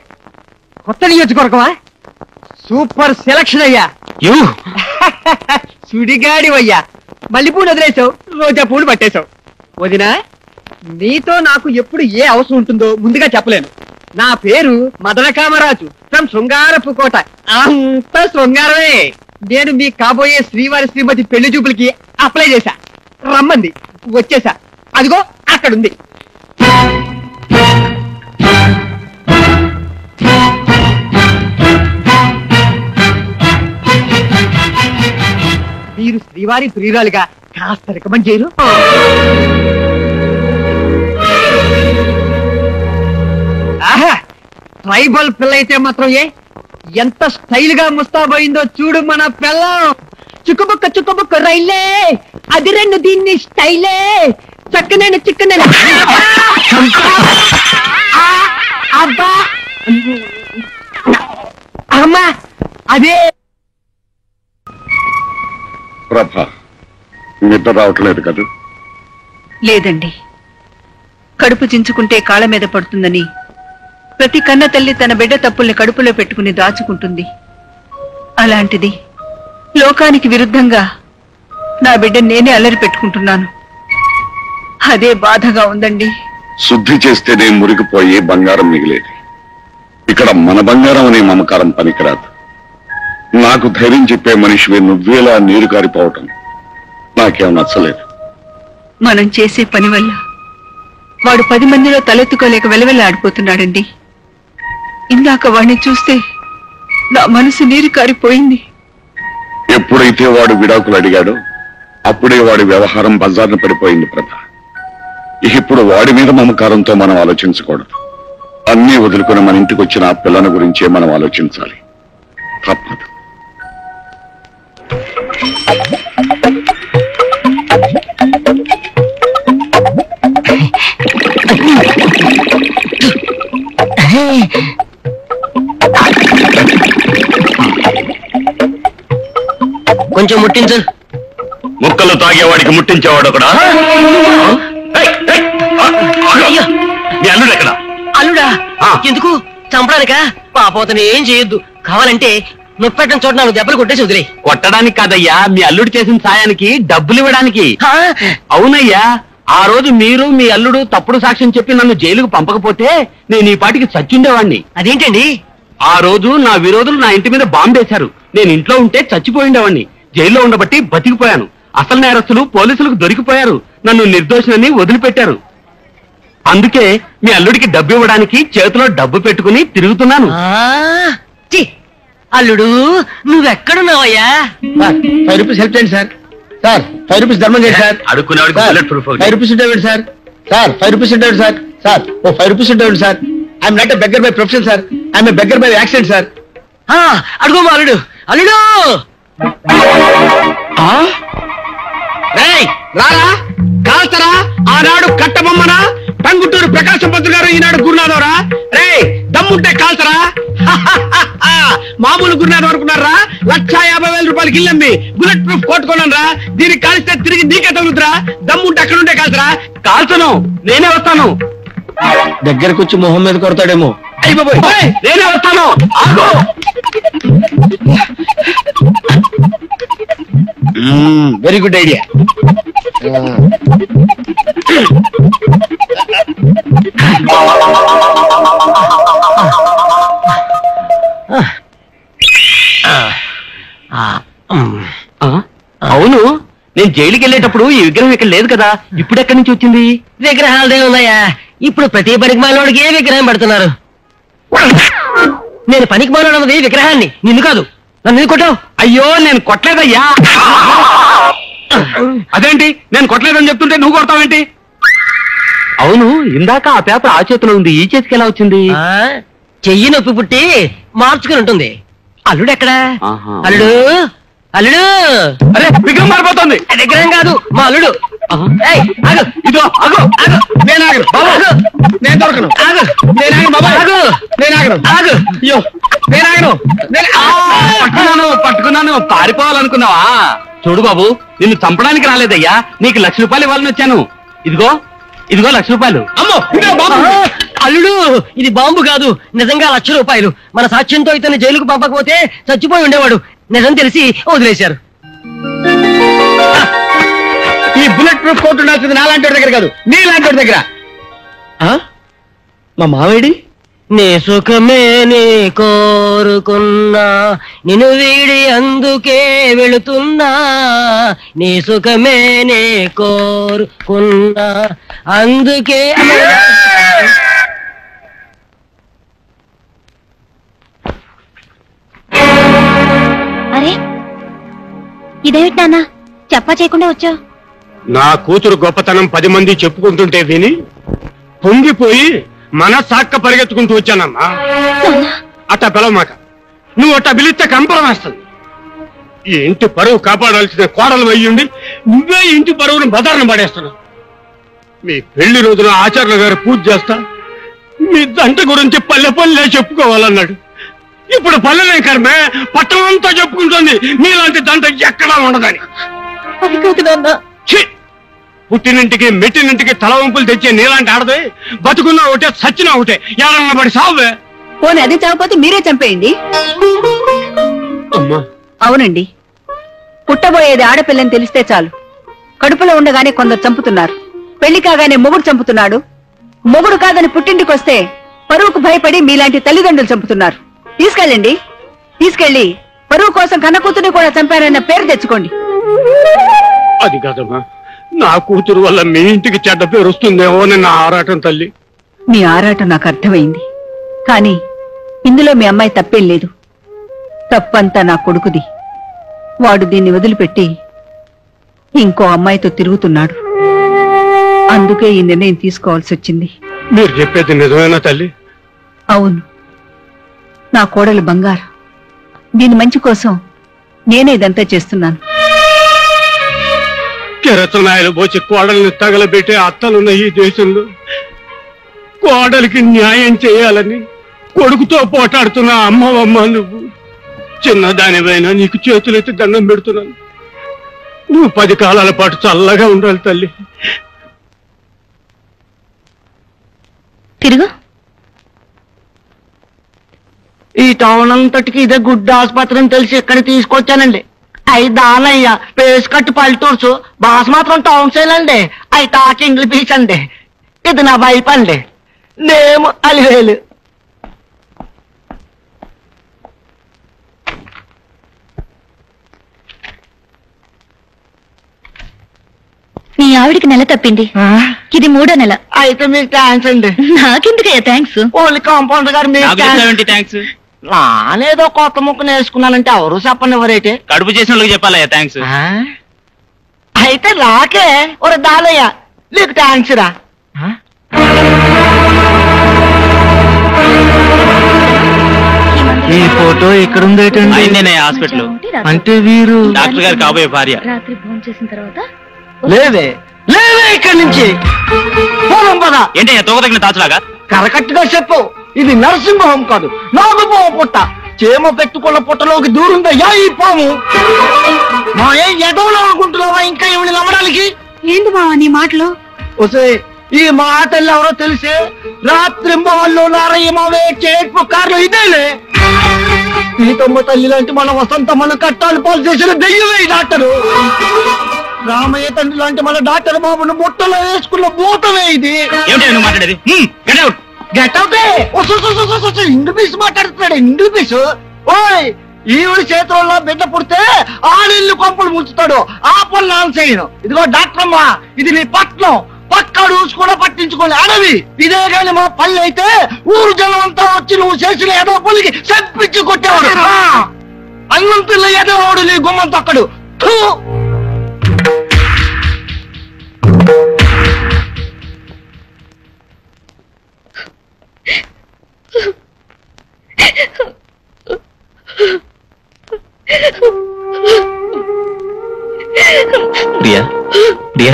కొత్త నియోజకవర్గమా? సూపర్ సెలక్షన్ అయ్యా. యూ సుడిగాడివయ్యా. మల్లెపూలు వదిలేసావు, రోజా పూలు పట్టేశావు. వదినా, నీతో నాకు ఎప్పుడు ఏ అవసరం ఉంటుందో ముందుగా చెప్పలేను. నా పేరు మదన కామరాజు ఫ్రమ్ శృంగారపు కోట. అంత శృంగారమే. నేను మీ కాబోయే శ్రీవారి శ్రీమతి పెళ్లి చూపులకి అప్లై చేశా. రమ్మంది, వచ్చేసా. అదిగో అక్కడుంది. మీరు శ్రీవారి ప్రియురాలుగా కాస్త రికమెండ్ చేయరు? ఆహా, ట్రైబల్ పిల్ల అయితే మాత్రం ఎంత స్టైల్ గా ముస్తాబోయిందో చూడు మన పిల్లం. చుక్కుబుక్క రైలే, అది రెండు దీన్ని స్టైలే. చక్కనైన చిక్కనైన అబ్బా అమ్మా, అదే ప్రభా. నిద్ర రావట్లేదు కదా? లేదండి, కడుపు చించుకుంటే కాళ్ళ మీద పడుతుందని ప్రతి కన్న తల్లి తన బిడ్డ తప్పుల్ని కడుపులో పెట్టుకుని దాచుకుంటుంది. అలాంటిది లోకానికి విరుద్ధంగా నా బిడ్డ నేనే అల్లరి పెట్టుకుంటున్నాను. అదే బాధగా ఉందండి. శుద్ధి చేస్తేనే మురిగిపోయి బంగారం మిగిలేది. ఇక్కడ మన బంగారం అనే మమకారం పనికిరాదు. నాకు ధైర్యం చెప్పే మనిషివే నువ్వేలా నీరు కారిపోవటం నాకేం నచ్చలేదు. మనం చేసే పని వల్ల వాడు 10 మందిలో తలెత్తుకోలేక వెలవెల్లాడిపోతున్నాడండి. ఇందాక వాడిని చూస్తే నా మనసు నీరు కారిపోయింది. ఎప్పుడైతే వాడు విడాకులు అడిగాడో అప్పుడే వాడి వ్యవహారం బజార్ను పడిపోయింది ప్రభ. ఇప్పుడు వాడి మీద మమకారంతో మనం ఆలోచించకూడదు. అన్నీ వదులుకుని మన ఇంటికి వచ్చిన ఆ పిల్లల గురించే మనం ఆలోచించాలి. తప్పదు. కొంచెం ముట్టించు. ముక్కలు తాగేవాడికి ముట్టించేవాడు ఒకడా? మీ అల్లుడు ఎక్కడ? అల్లుడా? ఎందుకు చంపడానికా? పాపోతను ఏం చేయొద్దు. కావాలంటే నొప్పెట్టడం చోట 4 దెబ్బలు కొట్టేసి వదిలే. కొట్టడానికి కాదయ్యా, మీ అల్లుడు చేసిన సాయానికి డబ్బులు ఇవ్వడానికి. అవునయ్యా, ఆ రోజు మీరు మీ అల్లుడు తప్పుడు సాక్ష్యం చెప్పి నన్ను జైలుకు పంపకపోతే నేను ఈ పాటికి చచ్చుండేవాణ్ణి. అదేంటండి? ఆ రోజు నా విరోధులు నా ఇంటి మీద బాంబేశారు. నేను ఇంట్లో ఉంటే చచ్చిపోయిండేవాణ్ణి. జైల్లో ఉండబట్టి బతికిపోయాను. అసలు నేరస్తులు పోలీసులకు దొరికిపోయారు. నన్ను నిర్దోషులని వదిలిపెట్టారు. అందుకే మీ అల్లుడికి డబ్బు ఇవ్వడానికి చేతిలో డబ్బు పెట్టుకుని తిరుగుతున్నాను. అల్లుడు, నువ్వెక్కడున్నావయ్యా? 5 రూపీస్ హెల్ప్ చేయండి సార్. సార్ 5 రూపీస్ ధర్మం చేయండి సార్. అడుక్కునేవాడికి బుల్లెట్ ప్రూఫ్ 5 రూపీస్ ఉంటాయండి సార్. సార్ 5 రూపీస్ ఉంటాయండి సార్. సార్ ఓ 5 రూపీస్ ఉంటాయండి sir. I'm not a beggar by profession sir. I'm a beggar by accident sir. అడుగు అల్లుడు. అల్లుడు రారా కాల్తరా. ఆనాడు కట్టబొమ్మనా టంగుటూరు ప్రకాశం పంతులు గారు, ఈనాడు గురునాథవరా. రే దమ్ముంటే కాల్తరా. మామూలు గురునాథం అనుకున్నారా? 1,50,000 రూపాయలకి ఇల్లమ్మి బుల్లెట్ ప్రూఫ్ కొట్టుకున్నాను రా. దీనికి కాల్స్తే తిరిగి నీకే తగులుతురా. దమ్ముంటే అక్కడుంటే కాల్తరా. కాల్చను, నేనే వస్తాను. దగ్గరకు వచ్చి మొహం మీద కొడతాడేమో. అయిపోయి నేనే వస్తాను. Very good idea. అవును, నేను జైలుకి వెళ్ళేటప్పుడు ఈ విగ్రహం ఇక్కడ లేదు కదా, ఇప్పుడు ఎక్కడి నుంచి వచ్చింది? విగ్రహాలదే ఉన్నాయా? ఇప్పుడు ప్రతి పనికి మాలోడికి ఏ విగ్రహం పెడుతున్నారు. నేను పనికి మాలోడన్నది విగ్రహాన్ని, నిన్ను కాదు. నన్ను కొట్టావు. అయ్యో, నేను కొట్టలేదయ్యా. అదేంటి నేను కొట్టలేదని చెప్తుంటే నువ్వు కొడతావేంటి? అవును, ఇందాక ఆ పేపర్ ఆ చేతిలో ఉంది, ఈ చేతికి ఎలా వచ్చింది? చెయ్యి నొప్పి పుట్టి మార్చుకుని ఉంటుంది. అల్లుడు ఎక్కడా? ఆహా. అల్లుడు అల్లుడు అరే విగ్రహం మారిపోతుంది. విగ్రహం కాదు, మా అల్లుడు. ఏయ్, ఆగు. ఇదో ఆగు. ఆగు. నేను ఆగను బాబు, నేను దొరకను. ఆగు. నేను ఆగను బాబా, ఆగు. నేను ఆగను. ఆగు. అయ్యో నేను ఆగను. పట్టుకున్నాను పారిపోవాలనుకున్నావా? చూడు బాబు, నిన్ను చంపడానికి రాలేదయ్యా, నీకు ₹1,00,000 ఇవ్వాలని వచ్చాను. ఇదిగో ₹1,00,000. అమ్మో ఇదే బాబు. అల్లుడు, ఇది బాంబు కాదు, నిజంగా ₹1,00,000. మన సాక్ష్యంతో ఇతను జైలుకు పంపకపోతే చచ్చిపోయి ఉండేవాడు. నిజం తెలిసి వదిలేశారు. ఈ బుల్లెట్ ప్రూఫ్ కోట్ ఉండాల్సింది నాలాంటి దగ్గర కాదు, నీలాంటి దగ్గర. మా మావేడి? నీ సుఖమే నీ కోరుకున్నా, నిన్ను వీడి అందుకే వెళుతున్నా. నీ సుఖమే నీ కోరుకున్నా, అందుకే. అరే ఇదేమిటి నాన్న, చెప్పా చేయకుండా వచ్చావు? నా కూతురు గొప్పతనం 10 మంది చెప్పుకుంటుంటే విని పొంగిపోయి మనసాక్క పరిగెత్తుకుంటూ వచ్చానమ్మా. అట్టా పిలవమాక, నువ్వు అట్టా పిలిస్తే కంపరం వేస్తుంది. ఈ ఇంటి పరువు కాపాడాల్సిన కోడలు అయ్యుండి నువ్వే ఇంటి పరువును బదారణ పడేస్తున్నావు. మీ పెళ్లి రోజున ఆచార్య గారు పూజ చేస్తా, మీ దంట గురించి పల్లె చెప్పుకోవాలన్నాడు. ఇప్పుడు పల్లెలే కర్మే పట్టణం అంతా చెప్పుకుంటుంది నీలాంటి దంట ఎక్కడా ఉండదని. పుట్టినింటికి మెట్టినింటికి తల వంపులు తెచ్చే నీలాంటి ఆడదే బతుకున్నా ఒకటే సచ్చినా ఒకటే, ఎవరన్నా పడి సావే. పోనీ అది చావకపోతే మీరే చంపేయండి. అమ్మా అవునండి, పుట్టబోయేది ఆడపిల్లని తెలిస్తే చాలు. కడుపులో ఉండగానే కొందరు చంపుతున్నారు, పెళ్లి కాగానే మొగుడు చంపుతున్నాడు. మొగుడు కాదని పుట్టింటికి వస్తే పరువుకు భయపడి మీలాంటి తల్లిదండ్రులు చంపుతున్నారు. తీసుకెళ్లి పరువు కోసం కన్న కూతుర్ని కూడా చంపారన్న పేరు తెచ్చుకోండి. అది కాదమ్మా, నా కూతురు వల్ల మీ ఇంటికి చెడ్డ పేరు వస్తుందేమో అని నా ఆరాటం తల్లి. మీ ఆరాటం నాకు అర్థమైంది, కానీ ఇందులో మీ అమ్మాయి తప్పేం లేదు. తప్పంతా నా కొడుకుది. వాడు దీన్ని వదిలిపెట్టి ఇంకో అమ్మాయితో తిరుగుతున్నాడు. అందుకే ఈ నిర్ణయం తీసుకోవాల్సి వచ్చింది. మీరు చెప్పేది నిజమేనా తల్లి? అవును, నా కోడలు బంగారు. దీని మంచి కోసం నేనే ఇదంతా చేస్తున్నాను. కెరసనాయలు పోచి కోడల్ని తగలబెట్టే అత్తలున్న ఈ దేశంలో కోడలికి న్యాయం చేయాలని కొడుకుతో పోటాడుతున్న అమ్మవమ్మ నువ్వు. చిన్నదానివైనా నీకు చేతులెత్తి దండం పెడుతున్నాను. నువ్వు 10 కాలాల పాటు చల్లగా ఉండాలి తల్లి. తిరుగు. ఈ టౌన్ అంతటికి ఇదే గుడ్డ ఆసుపత్రి అని తెలిసి ఇక్కడ తీసుకొచ్చానండి. అయి దానయ్య పేస్ కట్టు పల్లెటూర్సు, బాస్ మాత్రం టౌన్ సైల్ అండి. అయి టాక్ ఇంగ్లీష్ అండి. ఇది నా వైపు అండి, నేమ్ అలివేలు. నీ ఆవిడికి నెల తప్పింది, ఇది 3వ నెల. అయితే మీకు థ్యాంక్స్ అండి. నాకెందుకయ్యా థ్యాంక్స్? ఓన్లీ కాంపౌండర్ గారు మీకు థ్యాంక్స్. నానేదో కొత్త ముక్క నేర్చుకున్నానంటే ఎవరు చెప్పనివ్వరేటే. కడుపు చేసిన వాళ్ళకి చెప్పాలయ్యా థ్యాంక్స్. అయితే నాకే ఒక దానయ్య నీకు థ్యాంక్స్ రా. ఈ ఫోటో ఇక్కడ ఉందేటండి? అయిందేనే హాస్పిటల్. అంటే వీరు డాక్టర్ గారు కాబోయే భార్య. రాత్రి భోజనం చేసిన తర్వాత లేవే లేవే ఇక్కడి నుంచి పోదాం పద. ఏంటయ్యా తోగదగిన తాచులాగా? కరెక్ట్ గా చెప్పు, ఇది నరసింహం కాదు, నాగుపాము పుట్ట. చేమ పెట్టుకున్న పుట్టలోకి దూరుందయ్యా ఈ పాము. మా ఏం ఎదవలో అనుకుంటున్నావా ఇంకా ఏమిటి నమ్మడానికి? ఏంటి బావా నీ మాటలు? వసే ఈ మాటలు ఎవరో తెలిసే రాత్రి మొహల్లో నారయ్యమవే చేట్పు కార్లు ఇదేలే. సీతమ్మ తల్లి లాంటి మన వసంత మన కట్టాలు పాలు చేసిన దెయ్యమే ఈ డాక్టరు. రామయ్య తండ్రి లాంటి మన డాక్టర్ బాబును బుట్టలో వేసుకున్న భూతమే ఇది. మాట్లాడేది గెట్ అవుతే ఇంగ్లీష్ మాట్లాడుతున్నాడు. ఇంగ్లీష్ ఓయ్ ఈవిడి చేతుల్లో బిడ్డ పుడితే ఆడిల్లు కొంపలు ముంచుతాడు. ఆ పనులు నాన్ చేయను. ఇదిగో డాక్టర్ అమ్మా, ఇది నీ పట్నం, పక్క రూల్స్ కూడా పట్టించుకోండి అడవి. ఇదే కానీ మా పల్లె అయితే ఊరు జనం అంతా వచ్చి నువ్వు చేసిన ఏదో పల్లికి చెప్పించి కొట్టేవాడు. అన్నం పిల్ల ఏదో వాడు నీ గుమ్మం తక్కడు. ప్రియా ప్రియా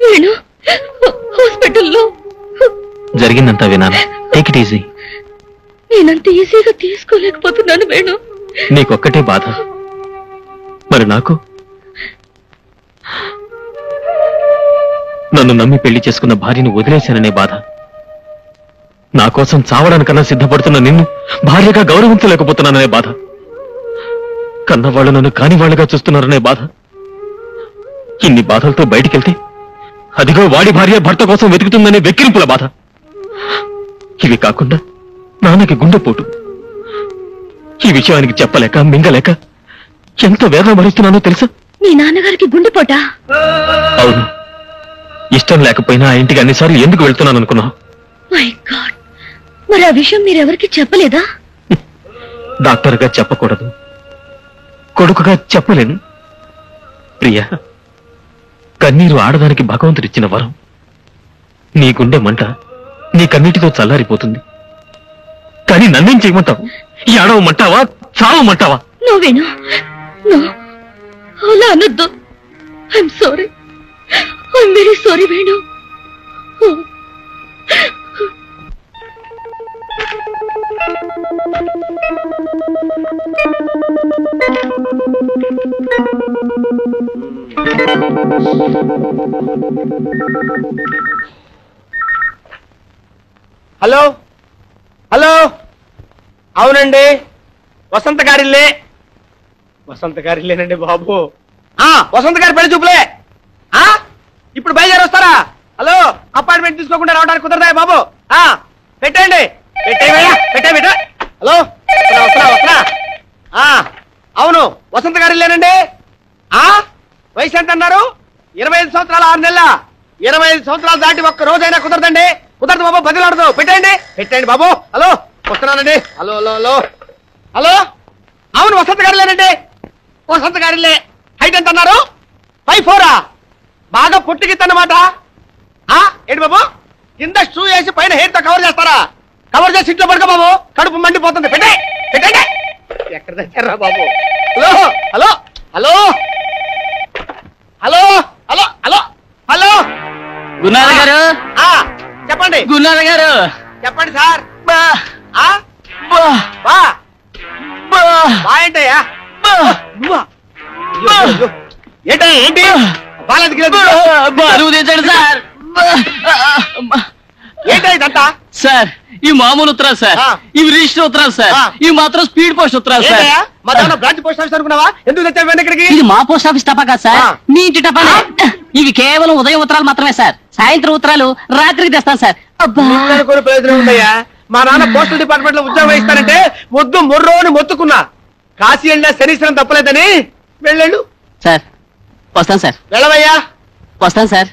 వేణు హాస్పిటల్లో జరిగిందంతా వినాలి. Take it easy. నేనంత ఈజీగా తీసుకోలేకపోతున్నాను వేణు. నీకొక్కటే బాధ, మరి నాకు? నన్ను నమ్మి పెళ్లి చేసుకున్న భార్యను వదిలేశాననే బాధ. నా కోసం చావడానికన్నా సిద్ధపడుతున్న నిన్ను భార్యగా గౌరవించలేకపోతున్నాననే బాధ. కన్నవాళ్ళు నన్ను కానివాళ్లుగా చూస్తున్నారనే బాధ. ఇన్ని బాధలతో బయటికెళ్తే అదిగో వాడి భార్య భర్త కోసం వెతుకుతుందనే వెక్కిరింపుల బాధ. ఇవి కాకుండా నాన్నకి గుండెపోటు. ఈ విషయానికి చెప్పలేక మింగలేక ఎంత వేదన భరిస్తున్నానో తెలుసా? మీ నాన్నగారికి గుండెపోటా? అవును. ఇష్టం లేకపోయినా ఆ ఇంటికి అన్నిసార్లు ఎందుకు వెళ్తున్నాను అనుకున్నావు? మై గాడ్, మరి ఆ విషయం మీరెవరికి చెప్పలేదా? డాక్టర్గా చెప్పకూడదు, కొడుకుగా చెప్పలేను. ప్రియా, కన్నీరు ఆడదానికి భగవంతుడిచ్చిన వరం. నీ గుండె మంట నీ కన్నీటితో చల్లారిపోతుంది. కానీ నన్నేం చేయమంటావు? ఏడవమంటావా, చావమంటావా? నువ్వేనా? అలా అనొద్దు. I'm sorry, I'm very sorry Venu. Hello hello, అవునండి, వసంత గారిల్లే. వసంత గారిల్లేనండి బాబు. వసంత గారి పెళ్లి చూపులే. ఇప్పుడు బయలుదేరి వస్తారా? హలో, అపాయింట్మెంట్ తీసుకోకుండా రావడానికి కుదరదా బాబు? పెట్టండి, పెట్టే. హలో, వస్తున్నా. అవును, వసంత గారిల్లేనండి. వయసు ఎంత అన్నారు? 25 సంవత్సరాలు 6 నెలల. 25 సంవత్సరాలు దాటి ఒక్క రోజైనా కుదరదండి. కుదరదు బాబు, బదిలాడదు. పెట్టండి బాబు. హలో, వస్తున్నానండి. హలో హలో హలో హలో, అవును వసంత గారిలేనండి. వసంత గారిలే. హైట్ ఎంత అన్నారు? 5'4". బాగా పొట్టిగిద్దన్నమాట. ఏంటి బాబు, కింద షూ వేసి పైన హెయిర్ తో కవర్ చేస్తారా? కవర్ చేసి ఇంట్లో పడుకో బాబు, కడుపు మండిపోతుంది. పెట్టండి. ఎక్కడ తెచ్చారా బాబు? Hello hello hello hello hello hello hello, గున్నార గారు. చెప్పండి గున్నార గారు. చెప్పండి సార్. ఏంటయ్యా? ఏంటి బరువు తెచ్చాడు సార్. ఏంటో ఇదంతా? సార్, ఈ మామూలు ఉత్తరాలు సార్, ఇవి రిజిస్టర్ ఉత్తరాలు సార్, ఇవి మాత్రం స్పీడ్ పోస్ట్ ఉత్తరాలు సార్. మా దాంట్లో బ్రాంచ్ పోస్ట్ ఆఫీస్ అనుకున్నావా? ఎందుకు తెచ్చావు ఇక్కడికి? ఇది మా పోస్ట్ ఆఫీస్ టపా కాదు సార్, మీ ఇంటి టపా. ఇవి కేవలం ఉదయం ఉత్తరాలు మాత్రమే సార్. సాయంత్రం ఉత్తరాలు రాత్రికి తెస్తాను సార్. కొన్ని ప్రయోజనం ఉందయ్యా. మా నాన్న పోస్టల్ డిపార్ట్మెంట్ లో ఉద్యోగం ఇస్తానంటే మొద్దు మొర్రోని మొత్తుకున్నా. కాశీ వెళ్ళినా శనీశ్వరం తప్పలేదని వెళ్ళాడు సార్. వస్తాను సార్. వెళ్ళవయ్యా. వస్తాను సార్.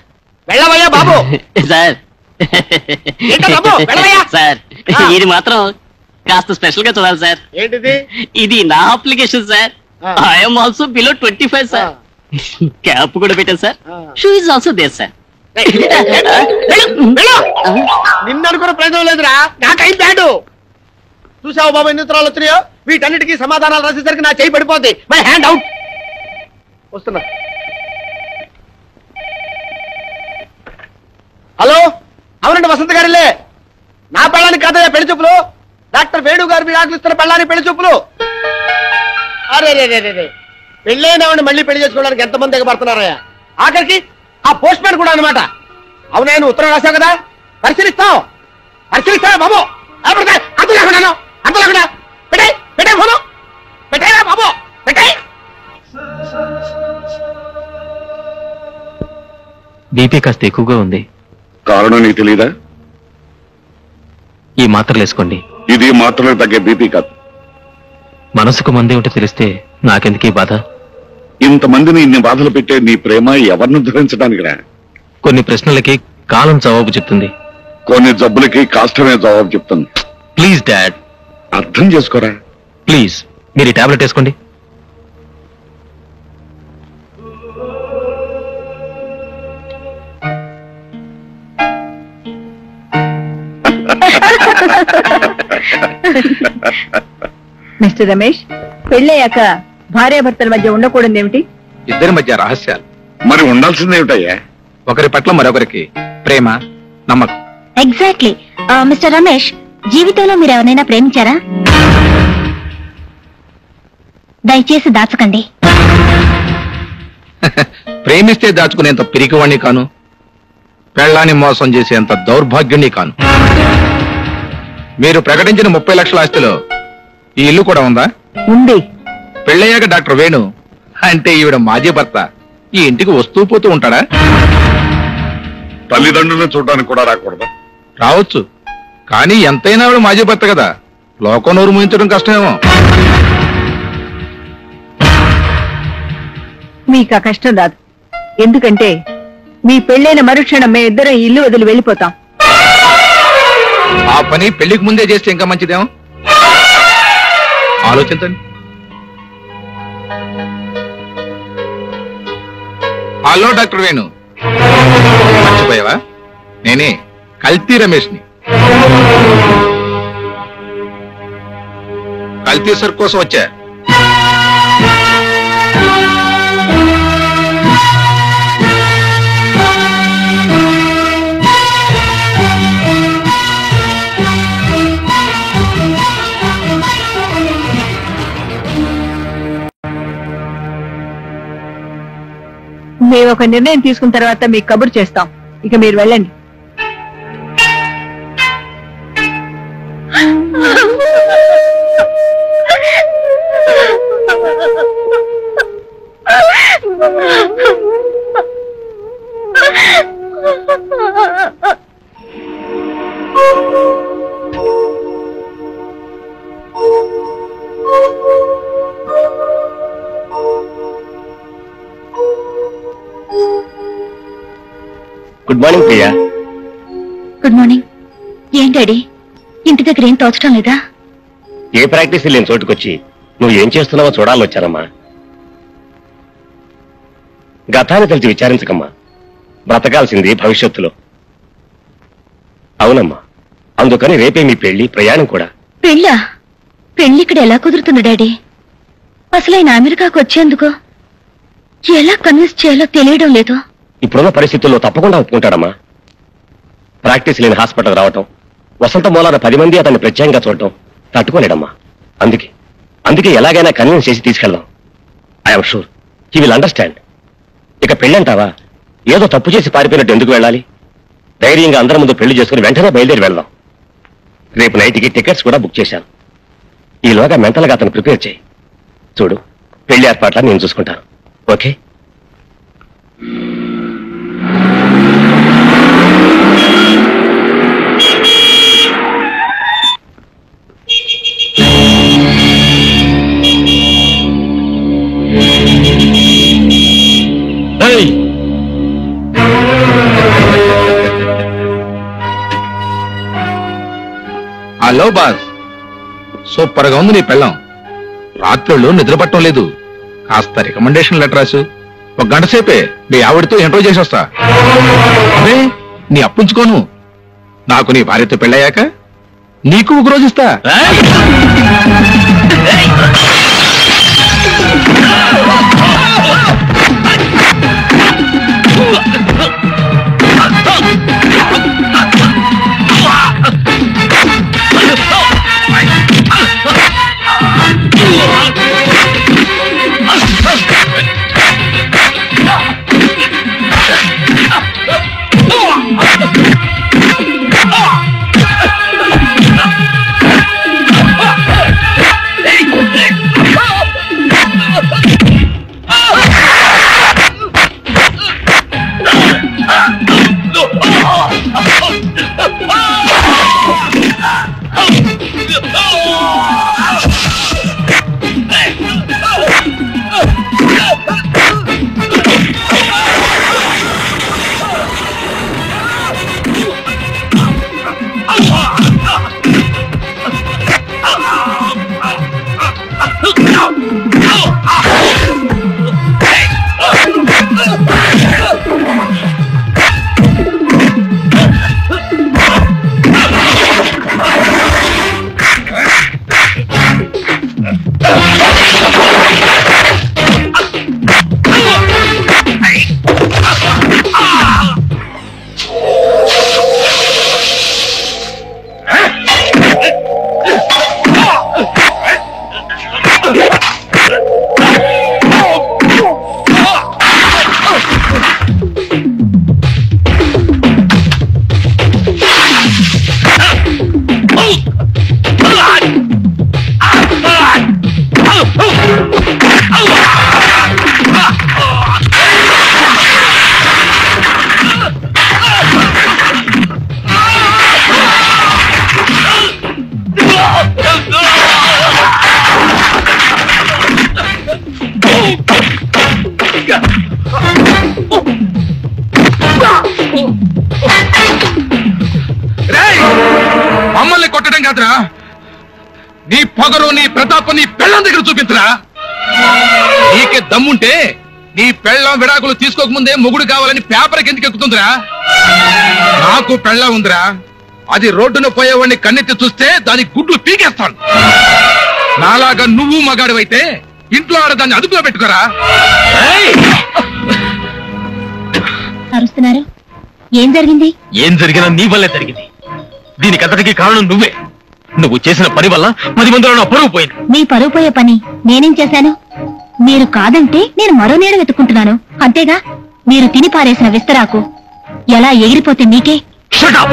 వెళ్ళవయ్యా బాబు. సార్ సార్, ఇది మాత్రం కాస్త స్పెషల్ గా చూడాలి సార్. ఏంటిది? ఇది నా application sir. I'm also below 25 sir. Cap కూడా పెట్టాను sir. Shoe is also there sir. నిన్ను అనుకున్న ప్రయోజనం లేదురా, నాకైం బ్యాడు. చూసావు బాబు ఎన్ని ఉత్తరాలు వచ్చినాయో? వీటన్నిటికీ సమాధానాలు రాసేసరికి నా చేయి పడిపోద్ది. My hand out. వస్తున్నా. హలో, అవునండి వసంత గారిలే. నా పెళ్ళానికి కాదయ్యా పెళ్లి చూపులు. డాక్టర్ వేణు గారు మీరు ఆకలిస్తున్న పెళ్ళానికి పెళ్లి చూపులు. అరే పెళ్ళైనవాడిని మళ్ళీ పెళ్లి చేసుకోవడానికి ఎంతమంది ఎగబడుతున్నారయ్యా? ఆఖరికి ఆ పోస్ట్ మ్యాన్ కూడా అనమాట. అవునా, నువ్వు ఉత్తరం రాశావు కదా, పరిశీలిస్తావు బాబు. అంత లేకుండా పెట్టే ఫోను పెట్టేరా బాబు, పెట్టే. బీపీ కాస్త ఎక్కువగా ఉంది. కారణం నీకు తెలీదా? ఈ మాత్రలు వేసుకోండి. ఇది మాత్రమే తగ్గే బీపీ కాదు. మనసుకు మందే ఉంటే తెలిస్తే నాకెందుకీ బాధ? ఇంతమందిని ఇన్ని బాధలు పెట్టే నీ ప్రేమ ఎవరిని ధరించడానికి రా? కొన్ని ప్రశ్నలకి కాలం జవాబు చెప్తుంది, కొన్ని జబ్బులకి కాష్టమే జవాబు చెప్తుంది. ప్లీజ్ డాడ్, అర్థం చేసుకోరా. ప్లీజ్ మీరు ఈ టాబ్లెట్ వేసుకోండి. మిస్టర్ రమేష్, పెళ్ళయ్యాక భార్యాభర్తల మధ్య ఉండకూడదు ఏమిటి? ఇద్దరి మధ్య రహస్యాలు. మరి ఉండాల్సిందేమిటయ్యా? ఒకరి పట్ల మరొకరికి ప్రేమ, నమ్మకం. ఎగ్జాక్ట్లీ. మిస్టర్ రమేష్, జీవితంలో మీరు ఎవరైనా ప్రేమించారా? దయచేసి దాచకండి. ప్రేమిస్తే దాచుకునేంత పిరికివాణ్ణి కాను, పెళ్ళాన్ని మోసం చేసేంత దౌర్భాగ్యుణ్ణి కాను. మీరు ప్రకటించిన 30 లక్షల ఆస్తిలో ఈ ఇల్లు కూడా ఉందా? ఉంది. పెళ్ళయ్యాక డాక్టర్ వేణు అంటే ఈవిడ మాజీ భర్త ఈ ఇంటికి వస్తూ పోతూ ఉంటాడా? తల్లిదండ్రులను చూడడానికి కూడా రాకూడదా? రావచ్చు, కానీ ఎంతైనా ఆవిడ మాజీ భర్త కదా, లోకం నోరు ముయించడం కష్టమేమో. మీకు ఆ కష్టం రాదు. ఎందుకంటే మీ పెళ్ళైన మరుక్షణం మేమిద్దరం ఇల్లు వదిలి వెళ్ళిపోతాం. ఆ పని పెళ్లికి ముందే చేస్తే ఇంకా మంచిదేమో. ఆలోచించండి. హలో డాక్టర్ వేణు, మర్చిపోయావా? నేనే కల్తీ రమేష్ని. కల్తీ సర్ కోసం వచ్చా. మేము ఒక నిర్ణయం తీసుకున్న తర్వాత మీకు కబురు చేస్తాం. ఇక మీరు వెళ్ళండి. Good morning Priya. Good morning. ఏం డాడీ, ఇంటి దగ్గర ఏం తోచడం లేదా? ఏ ప్రాక్టీస్ లేని చోటుకొచ్చి నువ్వు ఏం చేస్తున్నావో చూడాలొచ్చానమ్మా. గతాన్ని తెలిసి విచారించకమ్మా, బ్రతకాల్సింది భవిష్యత్తులో. అవునమ్మా, అందుకని రేపే మీ పెళ్లి, ప్రయాణం కూడా. పెళ్ళా? పెళ్లి ఇక్కడ ఎలా కుదురుతుంది డాడీ? అసలు ఆయన అమెరికాకు వచ్చేందుకు ఎలా కన్విన్స్ చేయాలో తెలియడం లేదు. ఇప్పుడున్న పరిస్థితుల్లో తప్పకుండా ఒప్పుకుంటాడమ్మా. ప్రాక్టీస్ లేని హాస్పిటల్ రావటం, వసంత మూలాన 10 మంది అతన్ని ప్రత్యేకంగా చూడటం తట్టుకోలేడమ్మా. అందుకే ఎలాగైనా కన్విన్స్ చేసి తీసుకెళ్దాం. I'm sure he will understand. ఇక పెళ్ళంటావా, ఏదో తప్పు చేసి పారిపోయినట్టు ఎందుకు వెళ్ళాలి? ధైర్యంగా అందరి ముందు పెళ్లి చేసుకుని వెంటనే బయలుదేరి వెళ్దాం. రేపు నైట్కి టికెట్స్ కూడా బుక్ చేశాను. ఈలోగా మెంటల్గా అతను ప్రిపేర్ చేయి. చూడు, పెళ్లి ఏర్పాట్లా నేను చూసుకుంటాను. ఓకే? హలో బాస్, సూపర్ గా ఉంది నీ పెళ్ళం. రాత్రుళ్ళు నిద్ర పట్టడం లేదు. కాస్త రికమెండేషన్ లెటర్ రాసు. 1 గంట సేపే మీ ఆవిడతో ఇంటర్వ్యూ చేసి వస్తా. అరే, నీ అప్పుంచుకోను. నాకు నీ భార్యతో పెళ్ళయ్యాక నీకు 1 రోజు ఇస్తా. కాదురా, నీ పొగరు నీ ప్రతాపం నీ పెళ్ళం దగ్గర చూపించరా. నీకే దమ్ముంటే నీ పెళ్ళం విడాకులు తీసుకోకముందే మొగుడు కావాలని పేపర్కి ఎందుకు ఎక్కుతుందిరా? నాకు పెళ్ళం ఉందిరా, అది రోడ్డున పోయేవాడిని కన్నెత్తి చూస్తే దాని గుడ్లు పీకేస్తాను. నాలాగా నువ్వు మగాడివైతే ఇంట్లో ఆడదాన్ని అదుపులో పెట్టుకోరా. అరుస్తున్నారు, ఏం జరిగింది? ఏం జరిగినా నీ వల్లే జరిగింది. దీనికంతటికి కారణం నువ్వే. నువ్వు చేసిన పని వల్ల 10 మందిలో నా పరువు పోయింది. మీ పరువు పోయే పని నేనేం చేశాను? మీరు కాదంటే నేను మరో నీడ వెతుక్కుంటున్నాను, అంతేగా. మీరు తిని పారేసిన విస్తరాకు ఎలా ఎగిరిపోతే మీకే. Shut up!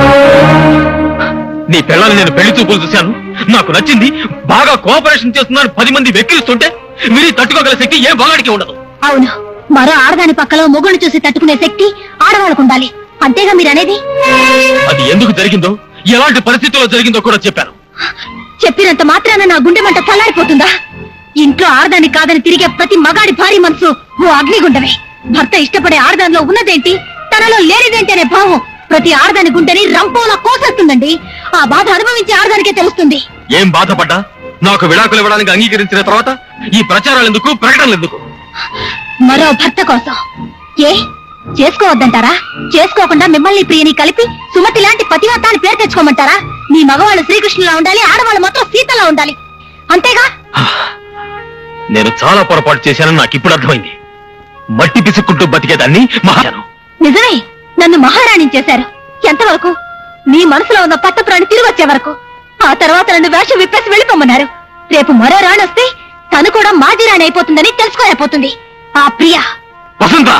నీ పిల్లల్ని నేను పెళ్లి చూపులు చూశాను, నాకు నచ్చింది, బాగా కోఆపరేషన్ చేస్తున్నాను 10 మంది వెక్కిరిస్తుంటే మీరు తట్టుకోగల శక్తి ఏ బాగాడికి ఉండదు. అవును, మరో ఆడదాని పక్కలో మొగుడు చూసి తట్టుకునే శక్తి ఆడవాళ్ళకు ఉండాలి, అంతేగా మీరు అనేది. అది ఎందుకు జరిగిందో, ఎలాంటి పరిస్థితుల్లో జరిగిందో కూడా చెప్పాను. చెప్పినంత మాత్రాన నా గుండె మంట చల్లారిపోతుందా? ఇంట్లో ఆడదాన్ని కాదని తిరిగే ప్రతి మగాడి భారీ మనసు ఓ అగ్నిగుండమే. భర్త ఇష్టపడే ఆడదానిలో ఉన్నదేంటి, తనలో లేనిదేంటి అనే భావం ప్రతి ఆడదాని గుండెని రంపోలా కోసేస్తుందండి. ఆ బాధ అనుభవించే ఆడదానికే తెలుస్తుంది. ఏం బాధపడ్డా నాకు విడాకులు ఇవ్వడానికి అంగీకరించిన తర్వాత ఈ ప్రచారాలు ఎందుకు, ప్రకటనలు ఎందుకు? మరో భర్త కోసం ఏ చేసుకోవద్దంటారా? చేసుకోకుండా మిమ్మల్ని ప్రియని కలిపి సుమతి లాంటి పతివ్రతాన్ని పేరు తెచ్చుకోమంటారా? మీ మగవాళ్ళు శ్రీకృష్ణులా ఉండాలి, ఆడవాళ్ళు మాత్రం సీతలా ఉండాలి, అంతేగా? నేను చాలా పొరపాటు చేశానని నాకు ఇప్పుడు అర్థమైంది. మట్టి పిసుక్కుంటూ బతికేదాన్ని మహాను. నిజమే, నన్ను మహారాణిని చేశారు. ఎంతవరకు? మీ మనసులో ఉన్న పట్ట ప్రాణి తిరిగి వచ్చే వరకు. ఆ తర్వాత నన్ను వేషం విప్పేసి వెళ్ళిపోమన్నారు. రేపు మరో రాణి వస్తే తను కూడా మాజీ రాణి అయిపోతుందని తెలుసుకోలేకపోతుంది. ఆ ప్రియ వసంత.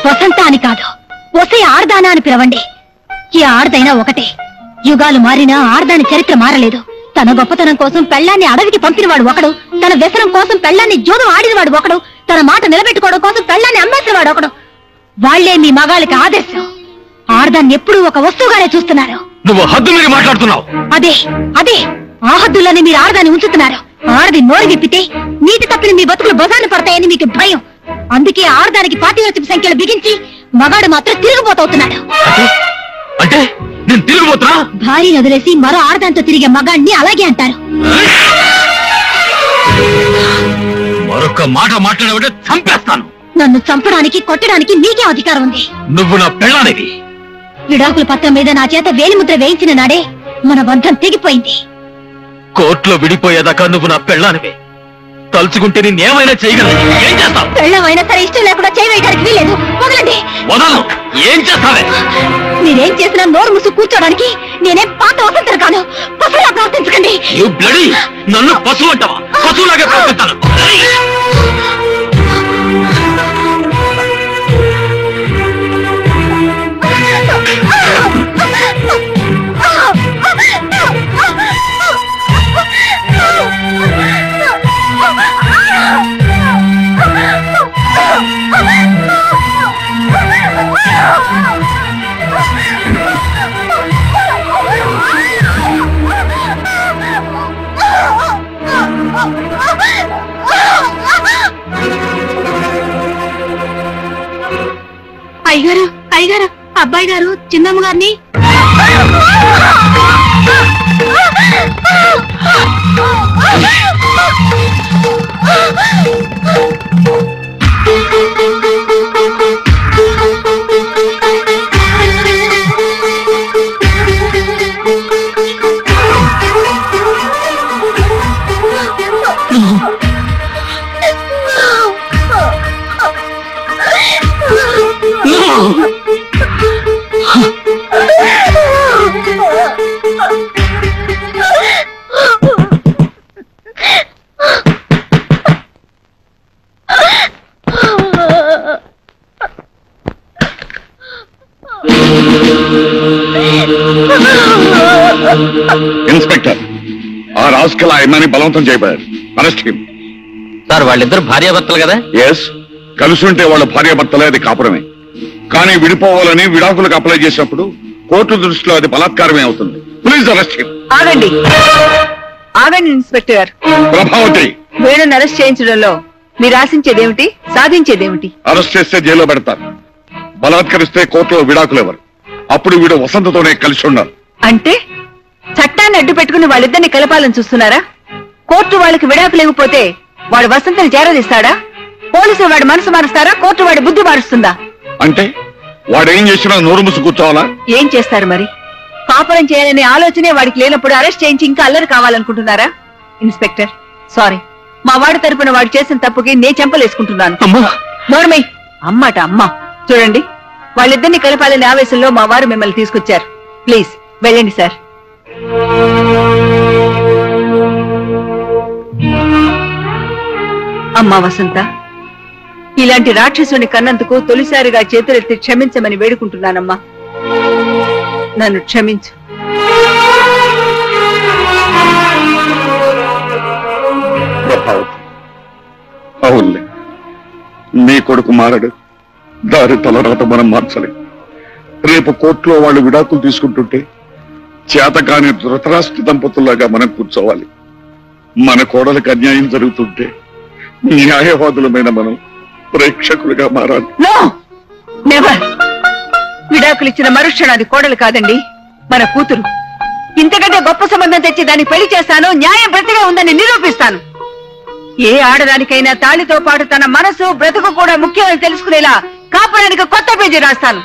వసంత అని కాదు, వసే ఆర్దానా అని పిలవండి. ఈ ఆర్దైనా ఒకటే. యుగాలు మారినా ఆర్దాని చరిత్ర మారలేదు. తన గొప్పతనం కోసం పెళ్లాన్ని అడవికి పంపినవాడు ఒకడు, తన వ్యసనం కోసం పెళ్లాన్ని జోదం ఆడినవాడు ఒకడు, తన మాట నిలబెట్టుకోవడం కోసం పెళ్లాన్ని అమ్మేసినవాడు ఒకడు. వాళ్లే మీ మగాళ్ళకి ఆదర్శం. ఆర్దాన్ని ఎప్పుడూ ఒక వస్తువుగానే చూస్తున్నారు. నువ్వు హద్దు మీరు మాట్లాడుతున్నావు. అదే అదే ఆ హద్దుల్లోనే మీరు ఆడదాన్ని ఉంచుతున్నారు. ఆడది నోరు విప్పితే నీటి తప్పిన మీ బతుకులు బజార్ను పడతాయని మీకు భయం. అందుకే ఆడదానికి పాతివ్రత్యపు సంఖ్యలు బిగించి మగాడు మాత్రం తిరుగుబోతవుతున్నాడు. అంటే నేను తిరిగిపోతున్నా? భార్యను వదిలేసి మరో ఆడదాంతో తిరిగే మగాడిని అలాగే అంటారు. మరొక మాట మాట్లాడబట్టే చంపేస్తాను. నన్ను చంపడానికి కొట్టడానికి మీకే అధికారం ఉంది. నువ్వు నా పెళ్ళానివి. విడాకుల పత్రం మీద నా చేత వేలిముద్ర వేయించిన నాడే మన బంధం తెగిపోయింది. కోర్టులో విడిపోయేదాకా నువ్వు నా పెళ్ళానివి. తలుచుకుంటే నేనేమైనా చేయగలను. ఏం చేస్తావు? పెళ్ళమైనా సరే ఇష్టం లేకుండా చేయవేయడానికి వీలేదు. వదలండి. వదలను. ఏం చేస్తావే? మీరేం చేసినా నోరు ముసు కూర్చోడానికి నేనేం పాత వసంతరు కాను. పశువులా ప్రవర్తించకండి. నన్ను పశువు అంటావా? పశువులాగే ప్రవర్తిస్తాను. అయ్యగారు, అయ్యగారు, అబ్బాయి గారు చిన్నమ్మ గారిని. ఇన్స్పెక్టర్, ఆ రాస్కల్ ఆ అమ్మాయిని బలవంతం చేయబోయారు. Arrest him. సార్, వాళ్ళిద్దరు భార్యాభర్తలు కదా? ఎస్, కలుసుంటే వాళ్ళ భార్యాభర్తలే, అది కాపురమే. కానీ విడిపోవాలని విడాకులకు అప్లై చేసినప్పుడు కోర్టు దృష్టిలో అది బలాత్కారమే అవుతుంది. Please arrest him. ఆగండి ఆగండి ఇన్స్పెక్టర్. ప్రభావతి, వేణుని అరెస్ట్ చేయించడంలో మీరు ఆశించేదేమిటి, సాధించేదేమిటి? అరెస్ట్ చేస్తే జైల్లో పెడతారు. బలాత్కరిస్తే కోర్టులో విడాకులు ఎవరు. అప్పుడు వీడు వసంతతోనే కలిసి ఉన్నారు. అంటే చట్టాన్ని అడ్డు పెట్టుకుని వాళ్ళిద్దరిని కలపాలని చూస్తున్నారా? కోర్టు వాళ్ళకి విడాకులు ఇవ్వకపోతే వాడు వసంతని చేరదీస్తాడా? పోలీసులు వాడి మనసు మారుస్తారా? కోర్టు వాడి బుద్ధి మారుస్తుందా? అంటే వాడేం చేసినా నోరు ముసు కూర్చోవాలా? ఏం చేస్తారు మరి? కాపురం చేయాలనే ఆలోచనే వాడికి లేనప్పుడు అరెస్ట్ చేయించి ఇంకా అల్లరి కావాలనుకుంటున్నారా? ఇన్స్పెక్టర్, సారీ, మా వాడి తరపున వాడు చేసిన తప్పుకి నేను చెంపలేసుకుంటున్నాను. నోర్మై, అమ్మట అమ్మ. చూడండి, వాళ్ళిద్దరిని కలపాలనే ఆవేశంలో మా వారు మిమ్మల్ని తీసుకొచ్చారు. ప్లీజ్ వెళ్ళండి సార్. అమ్మా వసంత, ఇలాంటి రాక్షసుని కన్నందుకు తొలిసారిగా చేతులెత్తి క్షమించమని వేడుకుంటున్నానమ్మా. నన్ను క్షమించు. అవునులే, నీ కొడుకు మారడు. దారి తలరాత మనం మార్చలే. రేపు కోర్టులో వాళ్ళు విడాకులు తీసుకుంటుంటే చేతకాని ధృతరాష్ట్ర దంపతుల్లాగా మనం కూర్చోవాలి. మన కోడలకు అన్యాయం జరుగుతుంటే న్యాయవాదులమైన మనం ప్రేక్షకులుగా మారాలి. విడాకులు ఇచ్చిన మరుక్షణాది కోడలు కాదండి, మన కూతురు. ఇంతకంటే గొప్ప సంబంధం తెచ్చి దాన్ని పెళ్లి చేస్తాను, న్యాయం బ్రతిగా ఉందని నిరూపిస్తాను. ఏ ఆడదానికైనా తాళితో పాటు తన మనసు బ్రతుకు కూడా ముఖ్యమని తెలుసుకునేలా కాపురానికి కొత్త పేజీ రాస్తాను.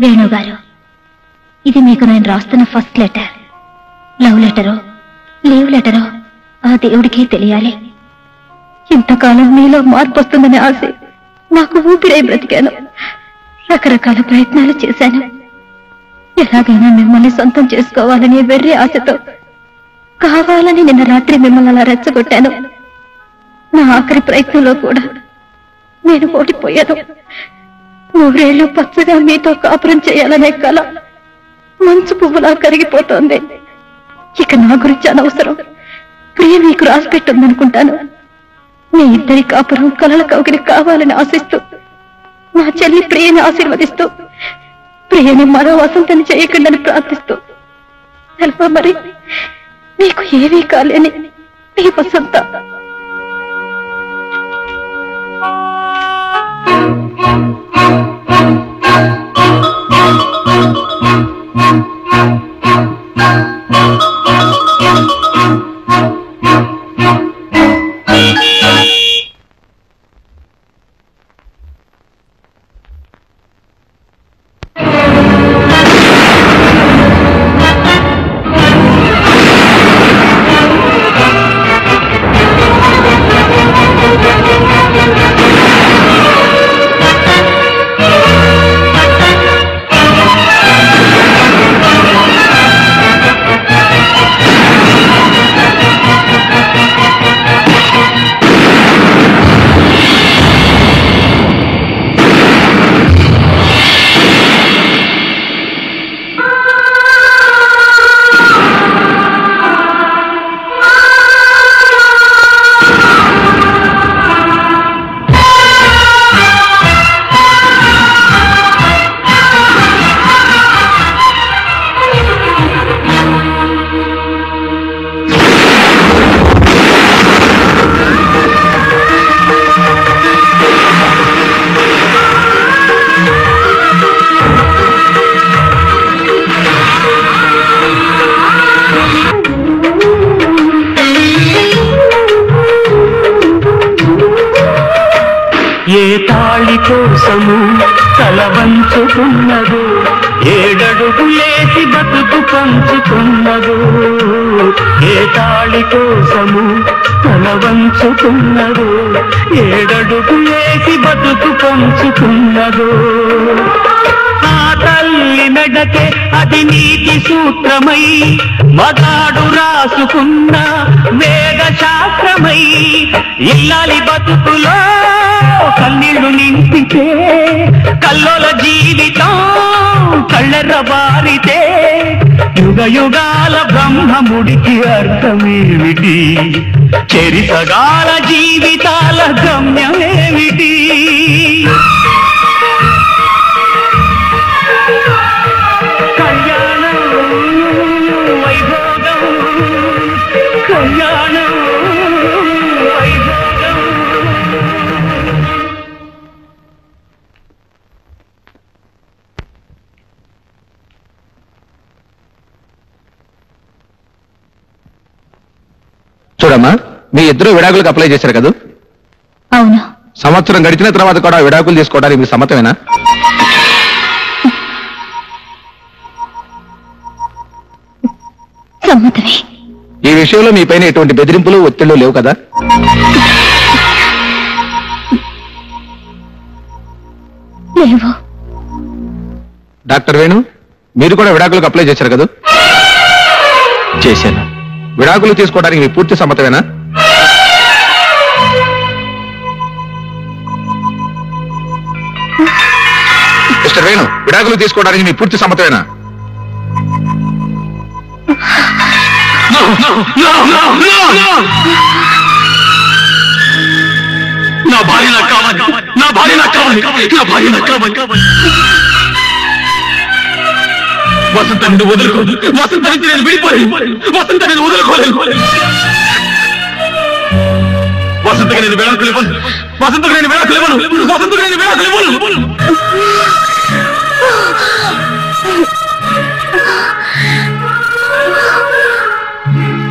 వేణుగారు, ఇది మీకు నేను రాస్తున్న ఫస్ట్ లెటర్. లవ్ లెటరో లీవ్ లెటరో ఆ దేవుడికే తెలియాలి. ఇంతకాలం మీలో మార్పు వస్తుందనే ఆశ నాకు ఊపిరై బ్రతికాను. రకరకాల ప్రయత్నాలు చేశాను. ఎలాగైనా మిమ్మల్ని సొంతం చేసుకోవాలనే వెర్రి ఆశతో కావాలని నిన్న రాత్రి మిమ్మల్ని అలా రెచ్చగొట్టాను. నా ఆఖరి ప్రయత్నంలో కూడా నేను ఓడిపోయాను. 100 ఏళ్లు పచ్చగా మీతో కాపురం చేయాలనే కల మంచు పువ్వులా కరిగిపోతోంది. ఇక నా గురించి అనవసరం. ప్రియ మీకు రాసిపెట్టుందనుకుంటాను. మీ ఇద్దరి కాపురం కలల కౌగిలి కావాలని ఆశిస్తూ, నా చెల్లి ప్రియని ఆశీర్వదిస్తూ, ప్రియని మరో వసంతని చేయకుండాని ప్రార్థిస్తూ, అల్ప మరి మీకు ఏమీ కాలేని మీ వసంత. పంచుకున్నదో, ఏడడుగులేసి బతుకు పంచుకున్నదో, ఏ తాళి కోసము తల వంచుకున్నదో, ఏడడుగులేసి బతుకు పంచుకున్నదో. ఆ తల్లి మెడకే అది నీతి సూత్రమై, మగాడు రాసుకున్న వేద శాస్త్రమై, ఇల్లాలి బతుకులో కన్నీళ్లు నింపితే, కల్లోల జీవితం కళ్ళెర్ర బారితే, యుగ యుగాల బ్రహ్మముడికి అర్థమేమిటి, చెరిసగాల జీవితాల గమ్యమేమిటి? కళ్యాణం వైభోగం, కళ్యాణం వైభోగం. చూడమ్మా, మీ ఇద్దరు విడాకులకు అప్లై చేశారు కదా? అవును. సంవత్సరం గడిచిన తర్వాత కూడా విడాకులు తీసుకోవడానికి మీకు సమ్మతమేనా? సమ్మతమే. ఈ విషయంలో మీ పైన ఎటువంటి బెదిరింపులు ఒత్తిళ్లు లేవు కదా? లేవు. డాక్టర్ వేణు, మీరు కూడా విడాకులకు అప్లై చేశారు కదా? చేశాను. విడాకులు తీసుకోవడానికి మీ పూర్తి సమ్మతమేనా? మిస్టర్ వేణు, విడాకులు తీసుకోవడానికి మీ పూర్తి సమ్మతమేనా? నా భార్య నాకు కావాలి, నా భార్య నాకు కావాలి, నా భార్య నాకు కావాలి. వసంత నిన్ను వదులుకోదు, వసంత నుంచి నేను విడిపోలేను, వసంత నేను వదులుకోలేను. వసంతగా నేను విడాకులు ఇవ్వను, వసంతగా నేను విడాకులు ఇవ్వను, వసంతగా నేను విడాకులు ఇవ్వను.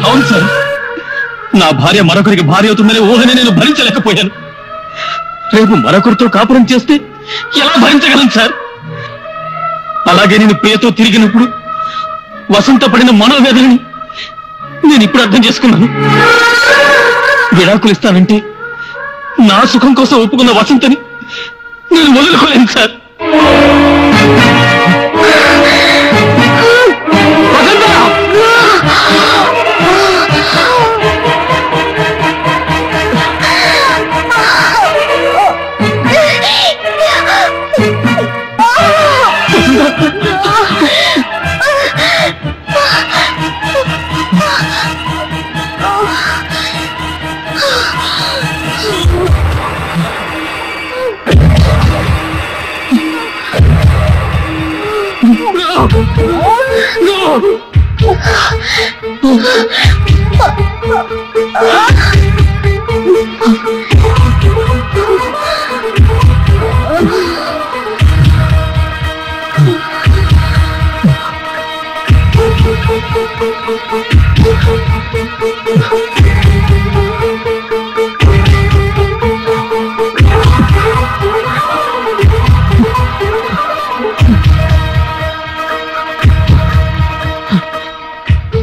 అవును సార్, నా భార్య మరొకరికి భార్య అవుతుందనే ఊహని నేను భరించలేకపోయాను. రేపు మరొకరితో కాపురం చేస్తే ఎలా భరించగలను సార్? అలాగే నేను ప్రియతో తిరిగినప్పుడు వసంత పడిన మనోవేదనని నేను ఇప్పుడు అర్థం చేసుకున్నాను. విడాకులు ఇస్తానంటే నా సుఖం కోసం ఒప్పుకున్న వసంతని నేను వదులుకోలేను sir.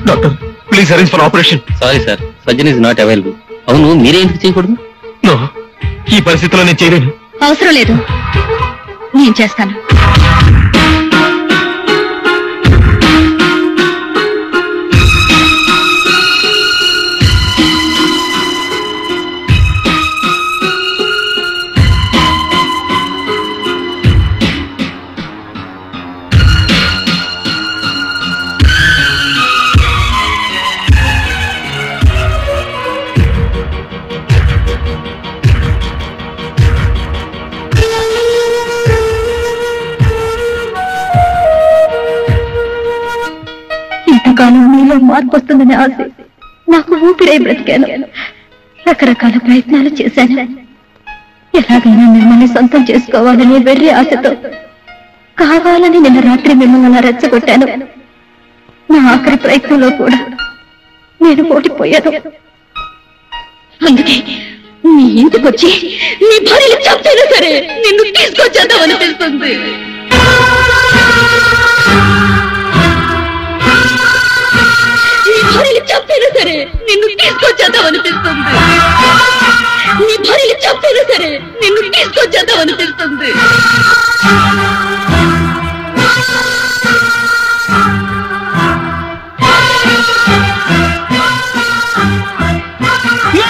Doctor, please arrange for operation. Sorry sir, surgeon is not available. అవును, మీరే ఎందుకు చేయకూడదు? నో, ఈ పరిస్థితిలో నేను చేయలేను. అవసరం లేదు, నేను చేస్తాను. ఇంతకాలం మీలో మార్పు వస్తుందని ఆశ నాకు ఊపిరై బ్రతికాను. రకరకాల ప్రయత్నాలు చేశాను. ఎలాగైనా మిమ్మల్ని సొంతం చేసుకోవాలని వెర్రి ఆశతో కావాలని నిన్న రాత్రి మిమ్మల్ని అలా రెచ్చగొట్టాను. నా ఆఖరి ప్రయత్నంలో కూడా నేను ఓడిపోయాను. అందుకే నీ ఇంటికొచ్చి నీ భార్యలు చంపైనా సరే నిన్ను తీసుకొచ్చేద్దామనిపిస్తుంది. సరే నిన్ను తీసుకొచ్చేద్దామనిపిస్తుంది. నీ భార్యని చంపైనా సరే నిన్ను తీసుకొచ్చేద్దామనిపిస్తుంది.